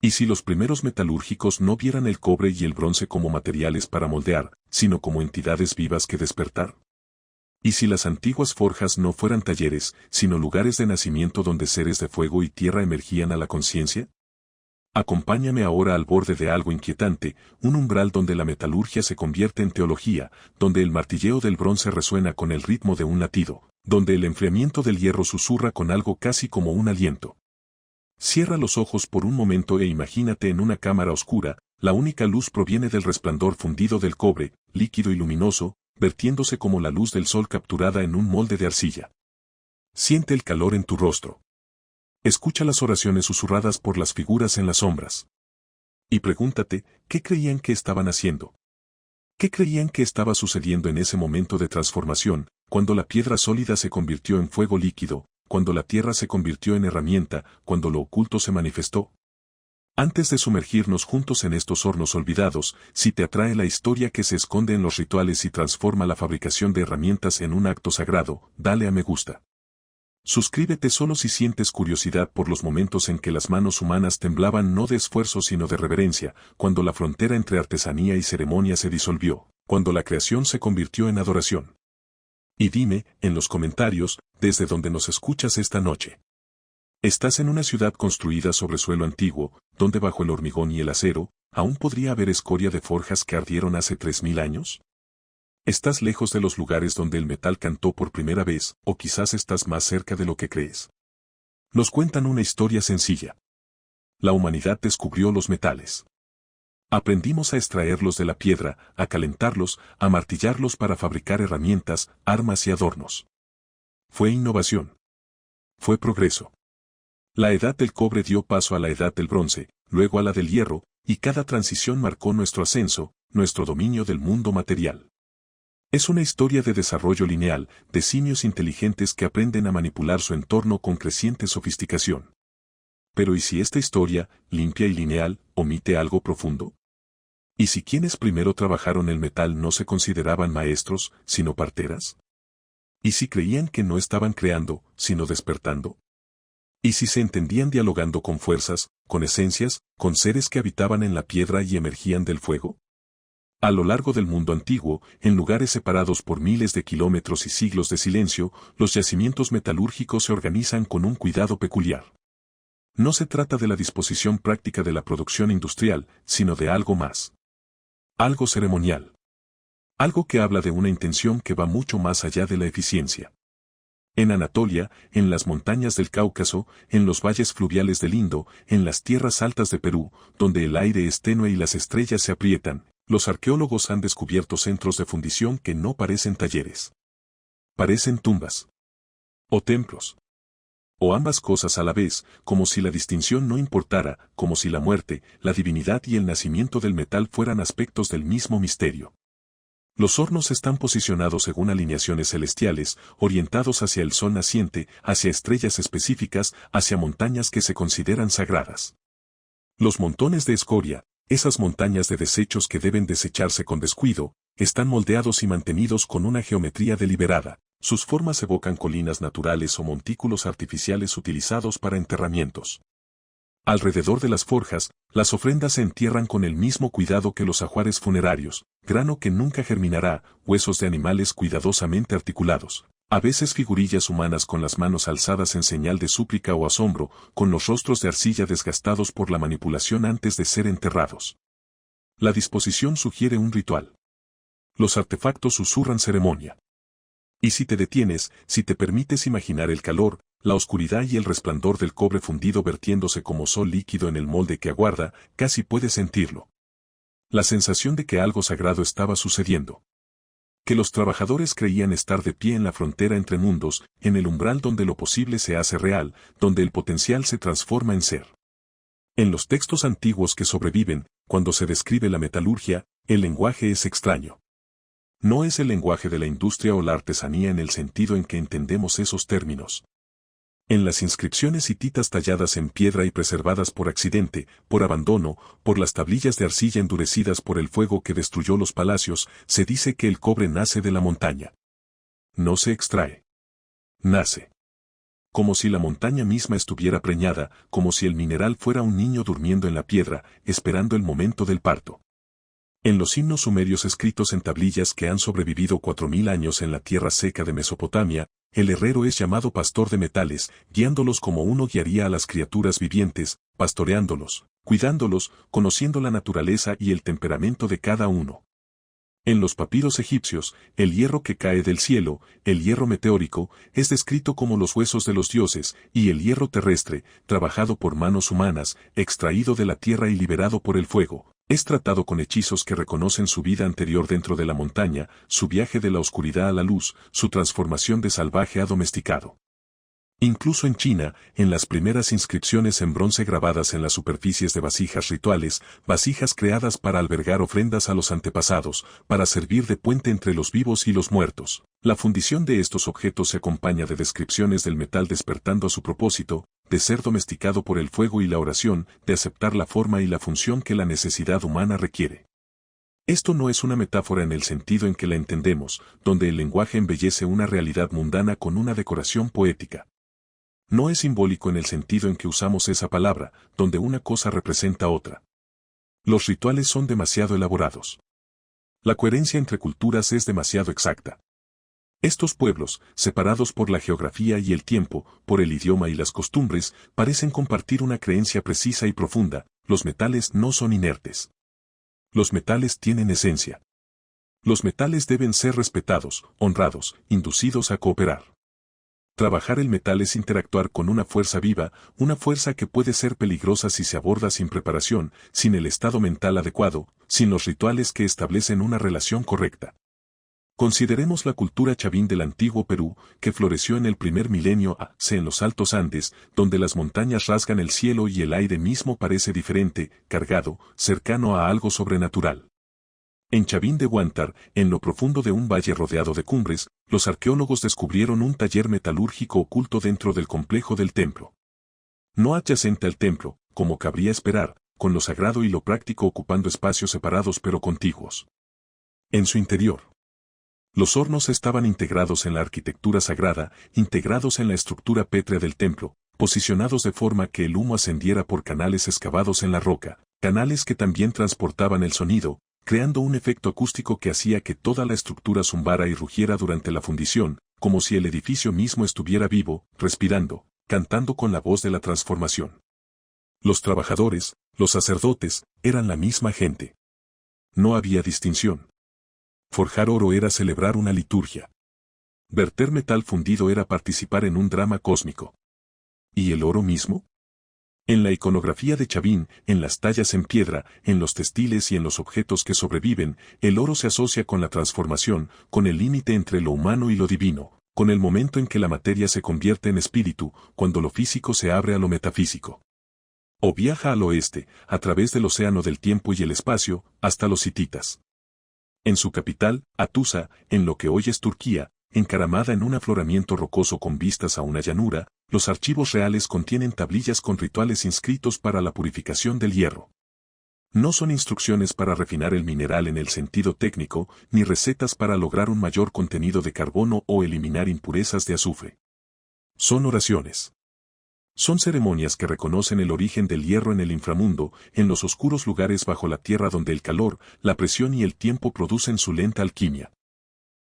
¿Y si los primeros metalúrgicos no vieran el cobre y el bronce como materiales para moldear, sino como entidades vivas que despertar? ¿Y si las antiguas forjas no fueran talleres, sino lugares de nacimiento donde seres de fuego y tierra emergían a la conciencia? Acompáñame ahora al borde de algo inquietante, un umbral donde la metalurgia se convierte en teología, donde el martilleo del bronce resuena con el ritmo de un latido, donde el enfriamiento del hierro susurra con algo casi como un aliento. Cierra los ojos por un momento e imagínate en una cámara oscura, la única luz proviene del resplandor fundido del cobre, líquido y luminoso, vertiéndose como la luz del sol capturada en un molde de arcilla. Siente el calor en tu rostro. Escucha las oraciones susurradas por las figuras en las sombras. Y pregúntate, ¿qué creían que estaban haciendo? ¿Qué creían que estaba sucediendo en ese momento de transformación, cuando la piedra sólida se convirtió en fuego líquido, cuando la tierra se convirtió en herramienta, cuando lo oculto se manifestó? Antes de sumergirnos juntos en estos hornos olvidados, si te atrae la historia que se esconde en los rituales y transforma la fabricación de herramientas en un acto sagrado, dale a me gusta. Suscríbete solo si sientes curiosidad por los momentos en que las manos humanas temblaban no de esfuerzo sino de reverencia, cuando la frontera entre artesanía y ceremonia se disolvió, cuando la creación se convirtió en adoración. Y dime, en los comentarios, desde donde nos escuchas esta noche. ¿Estás en una ciudad construida sobre suelo antiguo, donde bajo el hormigón y el acero, aún podría haber escoria de forjas que ardieron hace 3000 años? ¿Estás lejos de los lugares donde el metal cantó por primera vez, o quizás estás más cerca de lo que crees? Nos cuentan una historia sencilla. La humanidad descubrió los metales. Aprendimos a extraerlos de la piedra, a calentarlos, a martillarlos para fabricar herramientas, armas y adornos. Fue innovación. Fue progreso. La edad del cobre dio paso a la edad del bronce, luego a la del hierro, y cada transición marcó nuestro ascenso, nuestro dominio del mundo material. Es una historia de desarrollo lineal, de simios inteligentes que aprenden a manipular su entorno con creciente sofisticación. Pero ¿y si esta historia, limpia y lineal, omite algo profundo? ¿Y si quienes primero trabajaron el metal no se consideraban maestros, sino parteras? ¿Y si creían que no estaban creando, sino despertando? ¿Y si se entendían dialogando con fuerzas, con esencias, con seres que habitaban en la piedra y emergían del fuego? A lo largo del mundo antiguo, en lugares separados por miles de kilómetros y siglos de silencio, los yacimientos metalúrgicos se organizan con un cuidado peculiar. No se trata de la disposición práctica de la producción industrial, sino de algo más. Algo ceremonial. Algo que habla de una intención que va mucho más allá de la eficiencia. En Anatolia, en las montañas del Cáucaso, en los valles fluviales del Indo, en las tierras altas de Perú, donde el aire es tenue y las estrellas se aprietan, los arqueólogos han descubierto centros de fundición que no parecen talleres. Parecen tumbas. O templos. O ambas cosas a la vez, como si la distinción no importara, como si la muerte, la divinidad y el nacimiento del metal fueran aspectos del mismo misterio. Los hornos están posicionados según alineaciones celestiales, orientados hacia el sol naciente, hacia estrellas específicas, hacia montañas que se consideran sagradas. Los montones de escoria, esas montañas de desechos que deben desecharse con descuido, están moldeados y mantenidos con una geometría deliberada. Sus formas evocan colinas naturales o montículos artificiales utilizados para enterramientos. Alrededor de las forjas, las ofrendas se entierran con el mismo cuidado que los ajuares funerarios, grano que nunca germinará, huesos de animales cuidadosamente articulados. A veces figurillas humanas con las manos alzadas en señal de súplica o asombro, con los rostros de arcilla desgastados por la manipulación antes de ser enterrados. La disposición sugiere un ritual. Los artefactos susurran ceremonia. Y si te detienes, si te permites imaginar el calor, la oscuridad y el resplandor del cobre fundido vertiéndose como sol líquido en el molde que aguarda, casi puedes sentirlo. La sensación de que algo sagrado estaba sucediendo. Que los trabajadores creían estar de pie en la frontera entre mundos, en el umbral donde lo posible se hace real, donde el potencial se transforma en ser. En los textos antiguos que sobreviven, cuando se describe la metalurgia, el lenguaje es extraño. No es el lenguaje de la industria o la artesanía en el sentido en que entendemos esos términos. En las inscripciones hititas talladas en piedra y preservadas por accidente, por abandono, por las tablillas de arcilla endurecidas por el fuego que destruyó los palacios, se dice que el cobre nace de la montaña. No se extrae. Nace. como si la montaña misma estuviera preñada, como si el mineral fuera un niño durmiendo en la piedra, esperando el momento del parto. En los himnos sumerios escritos en tablillas que han sobrevivido 4000 años en la tierra seca de Mesopotamia, el herrero es llamado pastor de metales, guiándolos como uno guiaría a las criaturas vivientes, pastoreándolos, cuidándolos, conociendo la naturaleza y el temperamento de cada uno. En los papiros egipcios, el hierro que cae del cielo, el hierro meteórico, es descrito como los huesos de los dioses, y el hierro terrestre, trabajado por manos humanas, extraído de la tierra y liberado por el fuego, es tratado con hechizos que reconocen su vida anterior dentro de la montaña, su viaje de la oscuridad a la luz, su transformación de salvaje a domesticado. Incluso en China, en las primeras inscripciones en bronce grabadas en las superficies de vasijas rituales, vasijas creadas para albergar ofrendas a los antepasados, para servir de puente entre los vivos y los muertos. La fundición de estos objetos se acompaña de descripciones del metal despertando a su propósito, de ser domesticado por el fuego y la oración, de aceptar la forma y la función que la necesidad humana requiere. Esto no es una metáfora en el sentido en que la entendemos, donde el lenguaje embellece una realidad mundana con una decoración poética. No es simbólico en el sentido en que usamos esa palabra, donde una cosa representa otra. Los rituales son demasiado elaborados. La coherencia entre culturas es demasiado exacta. Estos pueblos, separados por la geografía y el tiempo, por el idioma y las costumbres, parecen compartir una creencia precisa y profunda: los metales no son inertes. Los metales tienen esencia. Los metales deben ser respetados, honrados, inducidos a cooperar. Trabajar el metal es interactuar con una fuerza viva, una fuerza que puede ser peligrosa si se aborda sin preparación, sin el estado mental adecuado, sin los rituales que establecen una relación correcta. Consideremos la cultura chavín del antiguo Perú, que floreció en el primer milenio A.C. en los altos Andes, donde las montañas rasgan el cielo y el aire mismo parece diferente, cargado, cercano a algo sobrenatural. En Chavín de Huántar, en lo profundo de un valle rodeado de cumbres, los arqueólogos descubrieron un taller metalúrgico oculto dentro del complejo del templo. No adyacente al templo, como cabría esperar, con lo sagrado y lo práctico ocupando espacios separados pero contiguos. En su interior, los hornos estaban integrados en la arquitectura sagrada, integrados en la estructura pétrea del templo, posicionados de forma que el humo ascendiera por canales excavados en la roca, canales que también transportaban el sonido, creando un efecto acústico que hacía que toda la estructura zumbara y rugiera durante la fundición, como si el edificio mismo estuviera vivo, respirando, cantando con la voz de la transformación. Los trabajadores, los sacerdotes, eran la misma gente. No había distinción. Forjar oro era celebrar una liturgia. Verter metal fundido era participar en un drama cósmico. ¿Y el oro mismo? En la iconografía de Chavín, en las tallas en piedra, en los textiles y en los objetos que sobreviven, el oro se asocia con la transformación, con el límite entre lo humano y lo divino, con el momento en que la materia se convierte en espíritu, cuando lo físico se abre a lo metafísico. O viaja al oeste, a través del océano del tiempo y el espacio, hasta los hititas. En su capital, Atusa, en lo que hoy es Turquía, encaramada en un afloramiento rocoso con vistas a una llanura, los archivos reales contienen tablillas con rituales inscritos para la purificación del hierro. No son instrucciones para refinar el mineral en el sentido técnico, ni recetas para lograr un mayor contenido de carbono o eliminar impurezas de azufre. Son oraciones. Son ceremonias que reconocen el origen del hierro en el inframundo, en los oscuros lugares bajo la tierra donde el calor, la presión y el tiempo producen su lenta alquimia.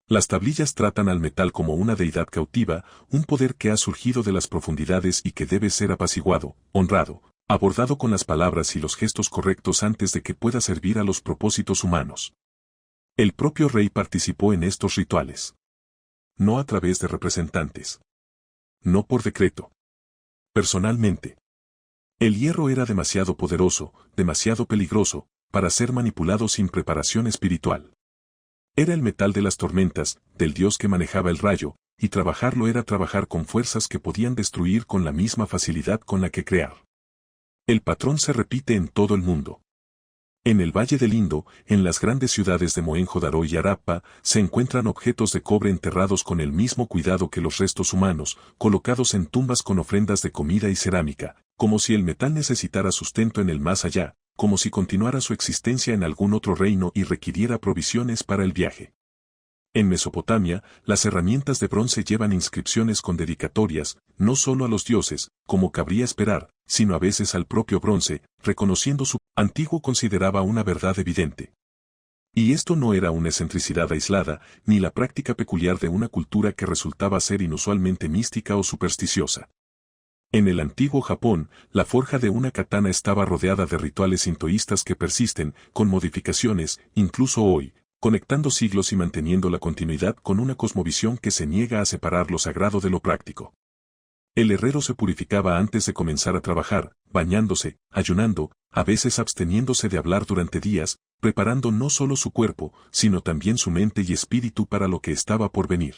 Las tablillas tratan al metal como una deidad cautiva, un poder que ha surgido de las profundidades y que debe ser apaciguado, honrado, abordado con las palabras y los gestos correctos antes de que pueda servir a los propósitos humanos. El propio rey participó en estos rituales. No a través de representantes. No por decreto. Personalmente. El hierro era demasiado poderoso, demasiado peligroso, para ser manipulado sin preparación espiritual. Era el metal de las tormentas, del dios que manejaba el rayo, y trabajarlo era trabajar con fuerzas que podían destruir con la misma facilidad con la que crear. El patrón se repite en todo el mundo. En el Valle del Indo, en las grandes ciudades de Mohenjo-Daro y Harappa, se encuentran objetos de cobre enterrados con el mismo cuidado que los restos humanos, colocados en tumbas con ofrendas de comida y cerámica, como si el metal necesitara sustento en el más allá, como si continuara su existencia en algún otro reino y requiriera provisiones para el viaje. En Mesopotamia, las herramientas de bronce llevan inscripciones con dedicatorias, no solo a los dioses, como cabría esperar, sino a veces al propio bronce, reconociendo su antiguo consideraba una verdad evidente. Y esto no era una excentricidad aislada, ni la práctica peculiar de una cultura que resultaba ser inusualmente mística o supersticiosa. En el antiguo Japón, la forja de una katana estaba rodeada de rituales sintoístas que persisten, con modificaciones, incluso hoy, conectando siglos y manteniendo la continuidad con una cosmovisión que se niega a separar lo sagrado de lo práctico. El herrero se purificaba antes de comenzar a trabajar, bañándose, ayunando, a veces absteniéndose de hablar durante días, preparando no solo su cuerpo, sino también su mente y espíritu para lo que estaba por venir.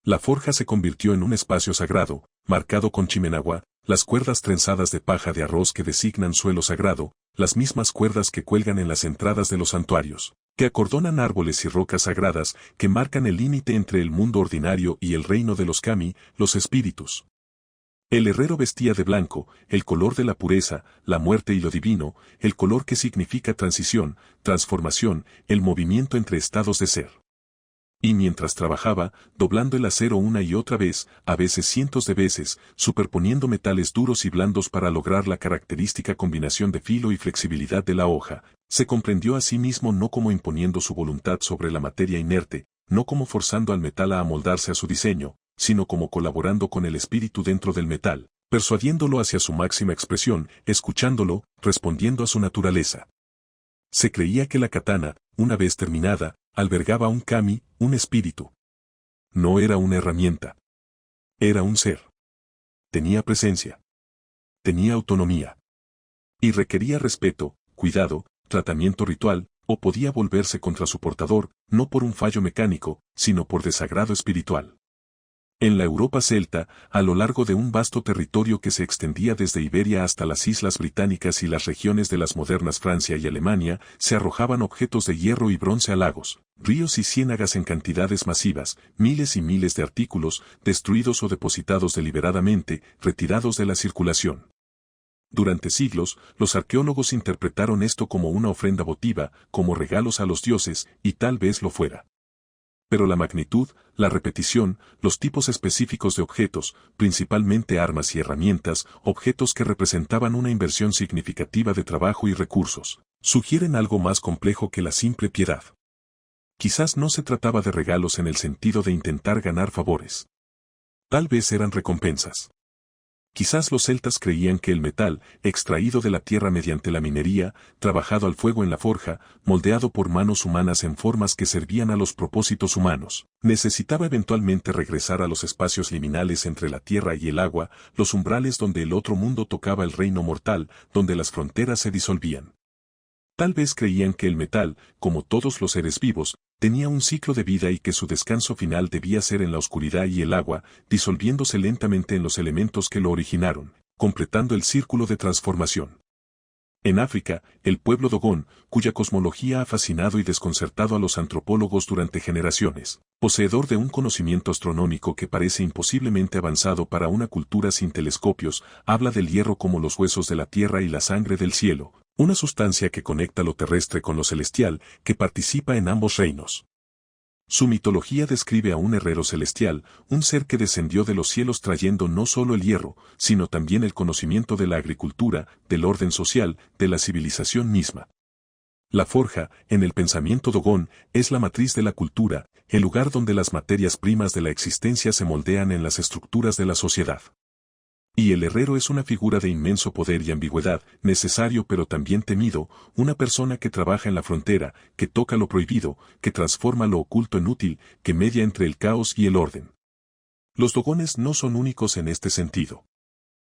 La forja se convirtió en un espacio sagrado, marcado con chimenagua, las cuerdas trenzadas de paja de arroz que designan suelo sagrado, las mismas cuerdas que cuelgan en las entradas de los santuarios, que acordonan árboles y rocas sagradas, que marcan el límite entre el mundo ordinario y el reino de los kami, los espíritus. El herrero vestía de blanco, el color de la pureza, la muerte y lo divino, el color que significa transición, transformación, el movimiento entre estados de ser. Y mientras trabajaba, doblando el acero una y otra vez, a veces cientos de veces, superponiendo metales duros y blandos para lograr la característica combinación de filo y flexibilidad de la hoja, se comprendió a sí mismo no como imponiendo su voluntad sobre la materia inerte, no como forzando al metal a amoldarse a su diseño, sino como colaborando con el espíritu dentro del metal, persuadiéndolo hacia su máxima expresión, escuchándolo, respondiendo a su naturaleza. Se creía que la katana, una vez terminada, albergaba un kami, un espíritu. No era una herramienta. Era un ser. Tenía presencia. Tenía autonomía. Y requería respeto, cuidado, tratamiento ritual, o podía volverse contra su portador, no por un fallo mecánico, sino por desagrado espiritual. En la Europa celta, a lo largo de un vasto territorio que se extendía desde Iberia hasta las Islas Británicas y las regiones de las modernas Francia y Alemania, se arrojaban objetos de hierro y bronce a lagos, ríos y ciénagas en cantidades masivas, miles y miles de artículos, destruidos o depositados deliberadamente, retirados de la circulación. Durante siglos, los arqueólogos interpretaron esto como una ofrenda votiva, como regalos a los dioses, y tal vez lo fuera. Pero la magnitud, la repetición, los tipos específicos de objetos, principalmente armas y herramientas, objetos que representaban una inversión significativa de trabajo y recursos, sugieren algo más complejo que la simple piedad. Quizás no se trataba de regalos en el sentido de intentar ganar favores. Tal vez eran recompensas. Quizás los celtas creían que el metal, extraído de la tierra mediante la minería, trabajado al fuego en la forja, moldeado por manos humanas en formas que servían a los propósitos humanos, necesitaba eventualmente regresar a los espacios liminales entre la tierra y el agua, los umbrales donde el otro mundo tocaba el reino mortal, donde las fronteras se disolvían. Tal vez creían que el metal, como todos los seres vivos, tenía un ciclo de vida y que su descanso final debía ser en la oscuridad y el agua, disolviéndose lentamente en los elementos que lo originaron, completando el círculo de transformación. En África, el pueblo Dogón, cuya cosmología ha fascinado y desconcertado a los antropólogos durante generaciones, poseedor de un conocimiento astronómico que parece imposiblemente avanzado para una cultura sin telescopios, habla del hierro como los huesos de la tierra y la sangre del cielo, una sustancia que conecta lo terrestre con lo celestial, que participa en ambos reinos. Su mitología describe a un herrero celestial, un ser que descendió de los cielos trayendo no solo el hierro, sino también el conocimiento de la agricultura, del orden social, de la civilización misma. La forja, en el pensamiento Dogón, es la matriz de la cultura, el lugar donde las materias primas de la existencia se moldean en las estructuras de la sociedad. Y el herrero es una figura de inmenso poder y ambigüedad, necesario pero también temido, una persona que trabaja en la frontera, que toca lo prohibido, que transforma lo oculto en útil, que media entre el caos y el orden. Los dogones no son únicos en este sentido.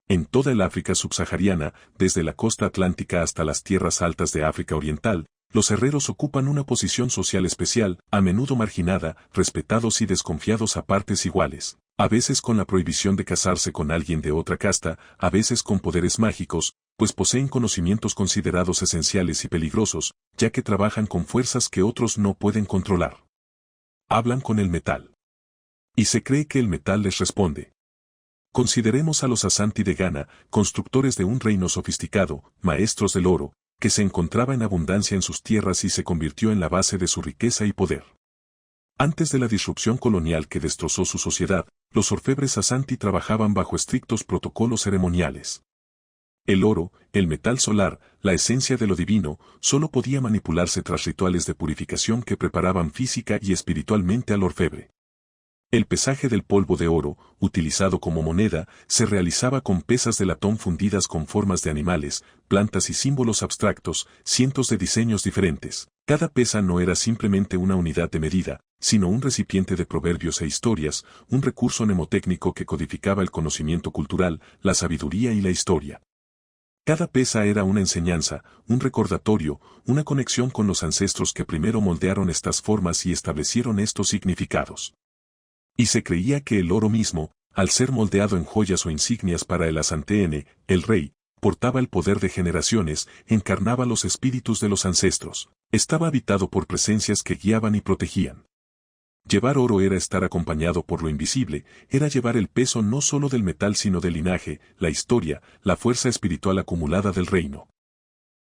En toda el África subsahariana, desde la costa atlántica hasta las tierras altas de África Oriental, los herreros ocupan una posición social especial, a menudo marginada, respetados y desconfiados a partes iguales. A veces con la prohibición de casarse con alguien de otra casta, a veces con poderes mágicos, pues poseen conocimientos considerados esenciales y peligrosos, ya que trabajan con fuerzas que otros no pueden controlar. Hablan con el metal. Y se cree que el metal les responde. Consideremos a los Asanti de Ghana, constructores de un reino sofisticado, maestros del oro, que se encontraba en abundancia en sus tierras y se convirtió en la base de su riqueza y poder. Antes de la disrupción colonial que destrozó su sociedad, los orfebres Asanti trabajaban bajo estrictos protocolos ceremoniales. El oro, el metal solar, la esencia de lo divino, solo podía manipularse tras rituales de purificación que preparaban física y espiritualmente al orfebre. El pesaje del polvo de oro, utilizado como moneda, se realizaba con pesas de latón fundidas con formas de animales, plantas y símbolos abstractos, cientos de diseños diferentes. Cada pesa no era simplemente una unidad de medida, sino un recipiente de proverbios e historias, un recurso mnemotécnico que codificaba el conocimiento cultural, la sabiduría y la historia. Cada pesa era una enseñanza, un recordatorio, una conexión con los ancestros que primero moldearon estas formas y establecieron estos significados. Y se creía que el oro mismo, al ser moldeado en joyas o insignias para el Asanteené, el rey, portaba el poder de generaciones, encarnaba los espíritus de los ancestros, estaba habitado por presencias que guiaban y protegían. Llevar oro era estar acompañado por lo invisible, era llevar el peso no solo del metal sino del linaje, la historia, la fuerza espiritual acumulada del reino.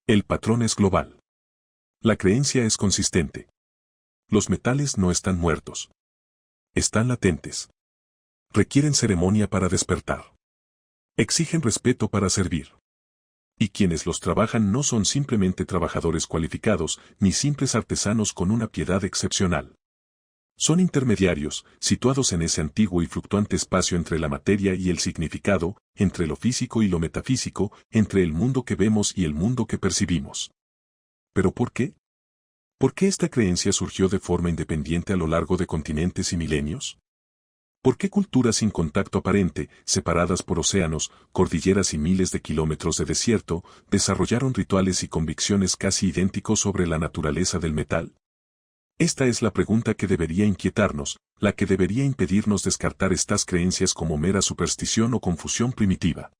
El patrón es global. La creencia es consistente. Los metales no están muertos. Están latentes. Requieren ceremonia para despertar. Exigen respeto para servir. Y quienes los trabajan no son simplemente trabajadores cualificados, ni simples artesanos con una piedad excepcional. Son intermediarios, situados en ese antiguo y fluctuante espacio entre la materia y el significado, entre lo físico y lo metafísico, entre el mundo que vemos y el mundo que percibimos. ¿Pero por qué? ¿Por qué esta creencia surgió de forma independiente a lo largo de continentes y milenios? ¿Por qué culturas sin contacto aparente, separadas por océanos, cordilleras y miles de kilómetros de desierto, desarrollaron rituales y convicciones casi idénticos sobre la naturaleza del metal? Esta es la pregunta que debería inquietarnos, la que debería impedirnos descartar estas creencias como mera superstición o confusión primitiva.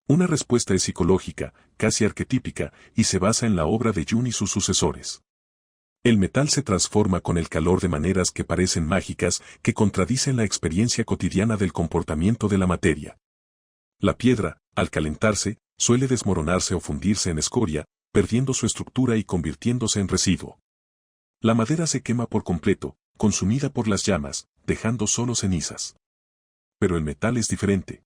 Una respuesta es psicológica, casi arquetípica, y se basa en la obra de Jung y sus sucesores. El metal se transforma con el calor de maneras que parecen mágicas, que contradicen la experiencia cotidiana del comportamiento de la materia. La piedra, al calentarse, suele desmoronarse o fundirse en escoria, perdiendo su estructura y convirtiéndose en residuo. La madera se quema por completo, consumida por las llamas, dejando solo cenizas. Pero el metal es diferente.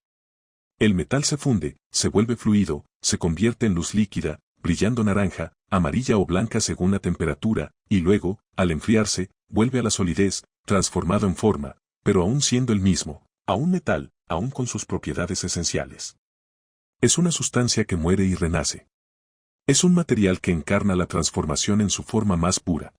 El metal se funde, se vuelve fluido, se convierte en luz líquida, brillando naranja, amarilla o blanca según la temperatura, y luego, al enfriarse, vuelve a la solidez, transformado en forma, pero aún siendo el mismo, aún metal, aún con sus propiedades esenciales. Es una sustancia que muere y renace. Es un material que encarna la transformación en su forma más pura.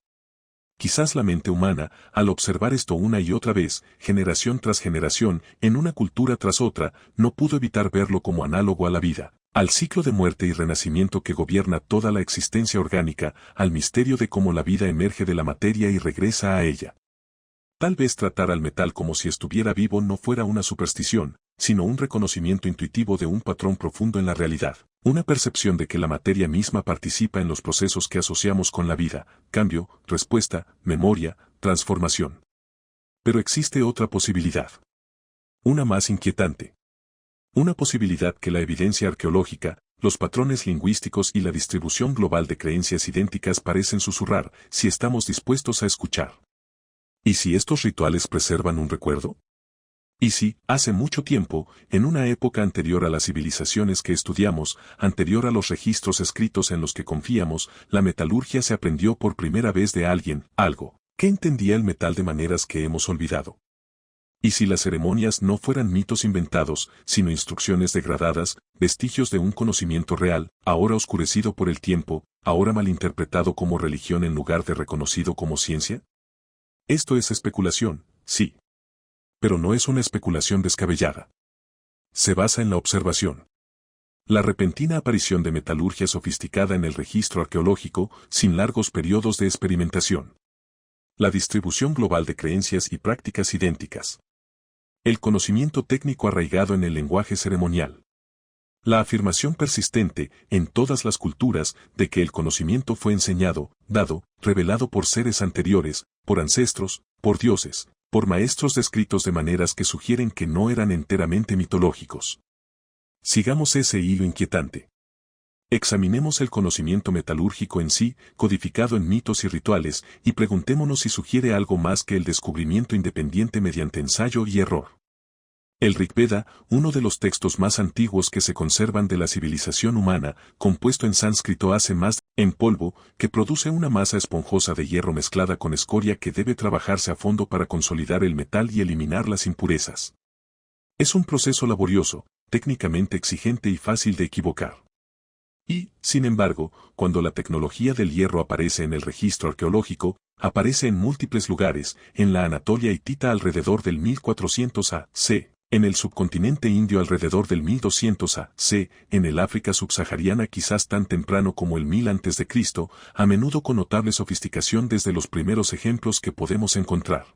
Quizás la mente humana, al observar esto una y otra vez, generación tras generación, en una cultura tras otra, no pudo evitar verlo como análogo a la vida, al ciclo de muerte y renacimiento que gobierna toda la existencia orgánica, al misterio de cómo la vida emerge de la materia y regresa a ella. Tal vez tratar al metal como si estuviera vivo no fuera una superstición, sino un reconocimiento intuitivo de un patrón profundo en la realidad, una percepción de que la materia misma participa en los procesos que asociamos con la vida, cambio, respuesta, memoria, transformación. Pero existe otra posibilidad. Una más inquietante. Una posibilidad que la evidencia arqueológica, los patrones lingüísticos y la distribución global de creencias idénticas parecen susurrar, si estamos dispuestos a escuchar. ¿Y si estos rituales preservan un recuerdo? ¿Y si, hace mucho tiempo, en una época anterior a las civilizaciones que estudiamos, anterior a los registros escritos en los que confiamos, la metalurgia se aprendió por primera vez de alguien, algo, que entendía el metal de maneras que hemos olvidado? ¿Y si las ceremonias no fueran mitos inventados, sino instrucciones degradadas, vestigios de un conocimiento real, ahora oscurecido por el tiempo, ahora malinterpretado como religión en lugar de reconocido como ciencia? Esto es especulación, sí. Pero no es una especulación descabellada. Se basa en la observación. La repentina aparición de metalurgia sofisticada en el registro arqueológico, sin largos periodos de experimentación. La distribución global de creencias y prácticas idénticas. El conocimiento técnico arraigado en el lenguaje ceremonial. La afirmación persistente, en todas las culturas, de que el conocimiento fue enseñado, dado, revelado por seres anteriores, por ancestros, por dioses, por maestros descritos de maneras que sugieren que no eran enteramente mitológicos. Sigamos ese hilo inquietante. Examinemos el conocimiento metalúrgico en sí, codificado en mitos y rituales, y preguntémonos si sugiere algo más que el descubrimiento independiente mediante ensayo y error. El Rigveda, uno de los textos más antiguos que se conservan de la civilización humana, compuesto en sánscrito hace más en polvo, que produce una masa esponjosa de hierro mezclada con escoria que debe trabajarse a fondo para consolidar el metal y eliminar las impurezas. Es un proceso laborioso, técnicamente exigente y fácil de equivocar. Y, sin embargo, cuando la tecnología del hierro aparece en el registro arqueológico, aparece en múltiples lugares, en la Anatolia hitita alrededor del 1400 a.C., en el subcontinente indio alrededor del 1200 a.C., en el África subsahariana quizás tan temprano como el 1000 a.C., a menudo con notable sofisticación desde los primeros ejemplos que podemos encontrar.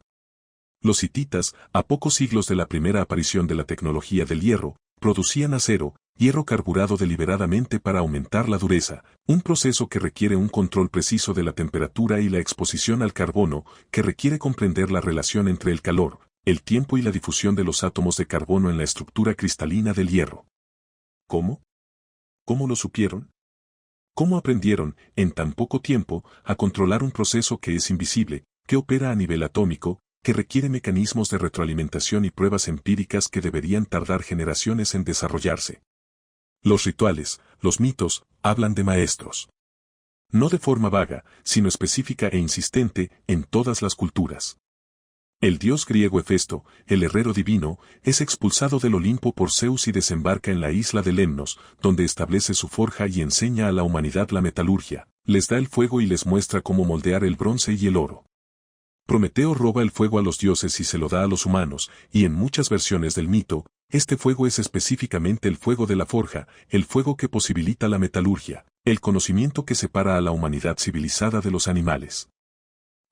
Los hititas, a pocos siglos de la primera aparición de la tecnología del hierro, producían acero, hierro carburado deliberadamente para aumentar la dureza, un proceso que requiere un control preciso de la temperatura y la exposición al carbono, que requiere comprender la relación entre el calor, el tiempo y la difusión de los átomos de carbono en la estructura cristalina del hierro. ¿Cómo? ¿Cómo lo supieron? ¿Cómo aprendieron, en tan poco tiempo, a controlar un proceso que es invisible, que opera a nivel atómico, que requiere mecanismos de retroalimentación y pruebas empíricas que deberían tardar generaciones en desarrollarse? Los rituales, los mitos, hablan de maestros. No de forma vaga, sino específica e insistente, en todas las culturas. El dios griego Hefesto, el herrero divino, es expulsado del Olimpo por Zeus y desembarca en la isla de Lemnos, donde establece su forja y enseña a la humanidad la metalurgia, les da el fuego y les muestra cómo moldear el bronce y el oro. Prometeo roba el fuego a los dioses y se lo da a los humanos, y en muchas versiones del mito, este fuego es específicamente el fuego de la forja, el fuego que posibilita la metalurgia, el conocimiento que separa a la humanidad civilizada de los animales.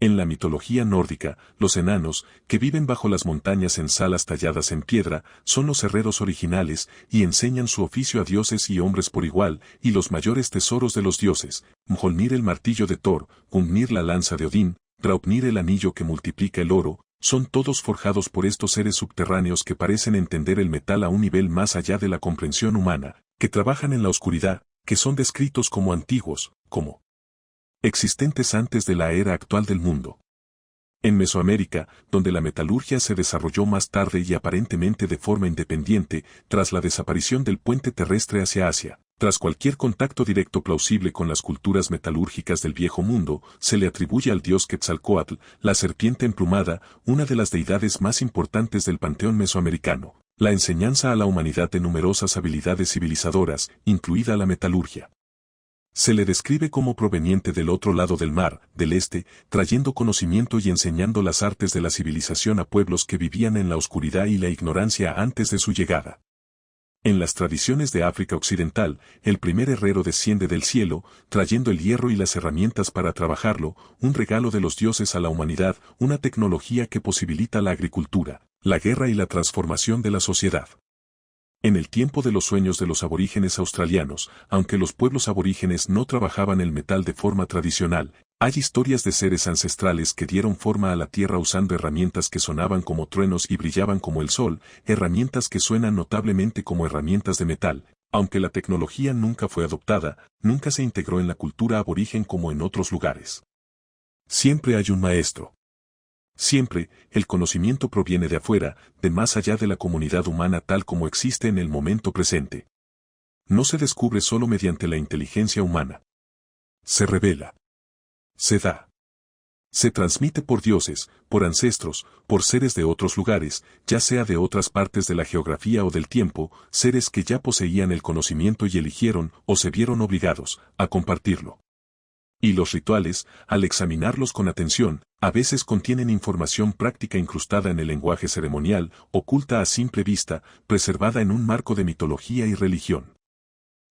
En la mitología nórdica, los enanos, que viven bajo las montañas en salas talladas en piedra, son los herreros originales, y enseñan su oficio a dioses y hombres por igual, y los mayores tesoros de los dioses, Mjolnir el martillo de Thor, Gungnir la lanza de Odín, Draupnir el anillo que multiplica el oro, son todos forjados por estos seres subterráneos que parecen entender el metal a un nivel más allá de la comprensión humana, que trabajan en la oscuridad, que son descritos como antiguos, como existentes antes de la era actual del mundo. En Mesoamérica, donde la metalurgia se desarrolló más tarde y aparentemente de forma independiente, tras la desaparición del puente terrestre hacia Asia, tras cualquier contacto directo plausible con las culturas metalúrgicas del Viejo Mundo, se le atribuye al dios Quetzalcóatl, la serpiente emplumada, una de las deidades más importantes del panteón mesoamericano, la enseñanza a la humanidad de numerosas habilidades civilizadoras, incluida la metalurgia. Se le describe como proveniente del otro lado del mar, del este, trayendo conocimiento y enseñando las artes de la civilización a pueblos que vivían en la oscuridad y la ignorancia antes de su llegada. En las tradiciones de África Occidental, el primer herrero desciende del cielo, trayendo el hierro y las herramientas para trabajarlo, un regalo de los dioses a la humanidad, una tecnología que posibilita la agricultura, la guerra y la transformación de la sociedad. En el tiempo de los sueños de los aborígenes australianos, aunque los pueblos aborígenes no trabajaban el metal de forma tradicional, hay historias de seres ancestrales que dieron forma a la tierra usando herramientas que sonaban como truenos y brillaban como el sol, herramientas que suenan notablemente como herramientas de metal. Aunque la tecnología nunca fue adoptada, nunca se integró en la cultura aborigen como en otros lugares. Siempre hay un maestro. Siempre, el conocimiento proviene de afuera, de más allá de la comunidad humana tal como existe en el momento presente. No se descubre solo mediante la inteligencia humana. Se revela. Se da. Se transmite por dioses, por ancestros, por seres de otros lugares, ya sea de otras partes de la geografía o del tiempo, seres que ya poseían el conocimiento y eligieron, o se vieron obligados, a compartirlo. Y los rituales, al examinarlos con atención, a veces contienen información práctica incrustada en el lenguaje ceremonial, oculta a simple vista, preservada en un marco de mitología y religión.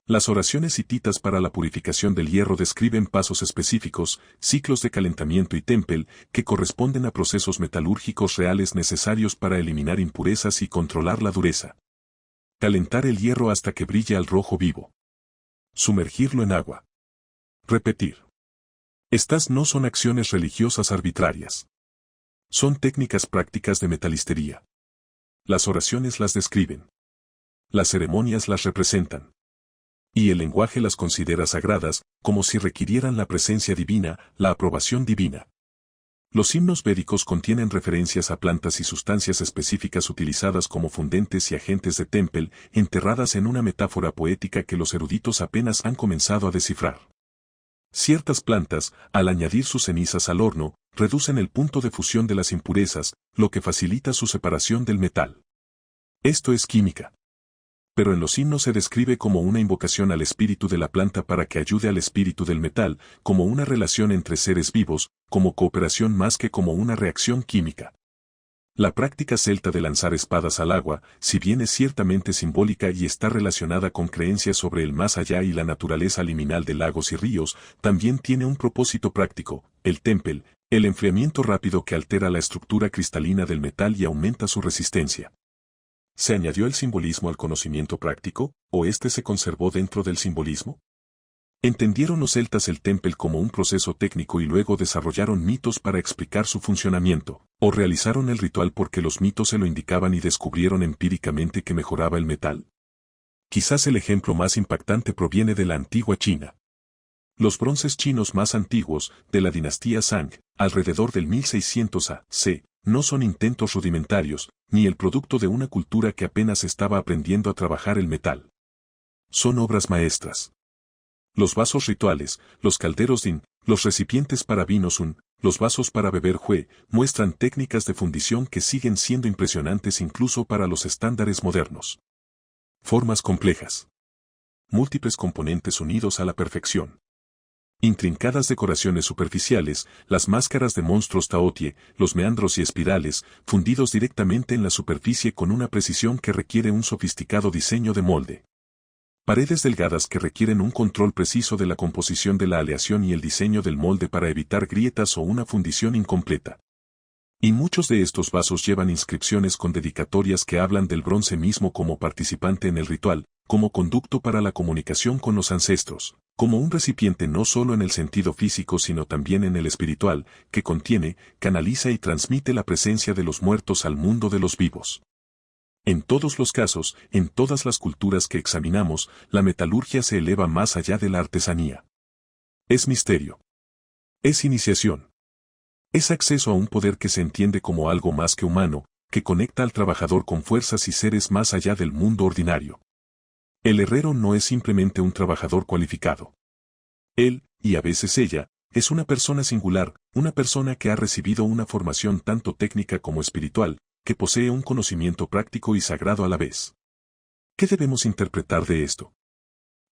Las oraciones hititas para la purificación del hierro describen pasos específicos, ciclos de calentamiento y tempel, que corresponden a procesos metalúrgicos reales necesarios para eliminar impurezas y controlar la dureza. Calentar el hierro hasta que brille al rojo vivo. Sumergirlo en agua. Repetir. Estas no son acciones religiosas arbitrarias. Son técnicas prácticas de metalistería. Las oraciones las describen. Las ceremonias las representan. Y el lenguaje las considera sagradas, como si requirieran la presencia divina, la aprobación divina. Los himnos védicos contienen referencias a plantas y sustancias específicas utilizadas como fundentes y agentes de Temple, enterradas en una metáfora poética que los eruditos apenas han comenzado a descifrar. Ciertas plantas, al añadir sus cenizas al horno, reducen el punto de fusión de las impurezas, lo que facilita su separación del metal. Esto es química. Pero en los himnos se describe como una invocación al espíritu de la planta para que ayude al espíritu del metal, como una relación entre seres vivos, como cooperación más que como una reacción química. La práctica celta de lanzar espadas al agua, si bien es ciertamente simbólica y está relacionada con creencias sobre el más allá y la naturaleza liminal de lagos y ríos, también tiene un propósito práctico, el Temple, el enfriamiento rápido que altera la estructura cristalina del metal y aumenta su resistencia. ¿Se añadió el simbolismo al conocimiento práctico, o este se conservó dentro del simbolismo? Entendieron los celtas el Temple como un proceso técnico y luego desarrollaron mitos para explicar su funcionamiento, o realizaron el ritual porque los mitos se lo indicaban y descubrieron empíricamente que mejoraba el metal. Quizás el ejemplo más impactante proviene de la antigua China. Los bronces chinos más antiguos, de la dinastía Zhang, alrededor del 1600 a.C., no son intentos rudimentarios, ni el producto de una cultura que apenas estaba aprendiendo a trabajar el metal. Son obras maestras. Los vasos rituales, los calderos din, los recipientes para vino sun, los vasos para beber jue, muestran técnicas de fundición que siguen siendo impresionantes incluso para los estándares modernos. Formas complejas. Múltiples componentes unidos a la perfección. Intrincadas decoraciones superficiales, las máscaras de monstruos taotie, los meandros y espirales, fundidos directamente en la superficie con una precisión que requiere un sofisticado diseño de molde. Paredes delgadas que requieren un control preciso de la composición de la aleación y el diseño del molde para evitar grietas o una fundición incompleta. Y muchos de estos vasos llevan inscripciones con dedicatorias que hablan del bronce mismo como participante en el ritual, como conducto para la comunicación con los ancestros, como un recipiente no solo en el sentido físico sino también en el espiritual, que contiene, canaliza y transmite la presencia de los muertos al mundo de los vivos. En todos los casos, en todas las culturas que examinamos, la metalurgia se eleva más allá de la artesanía. Es misterio. Es iniciación. Es acceso a un poder que se entiende como algo más que humano, que conecta al trabajador con fuerzas y seres más allá del mundo ordinario. El herrero no es simplemente un trabajador cualificado. Él, y a veces ella, es una persona singular, una persona que ha recibido una formación tanto técnica como espiritual, que posee un conocimiento práctico y sagrado a la vez. ¿Qué debemos interpretar de esto?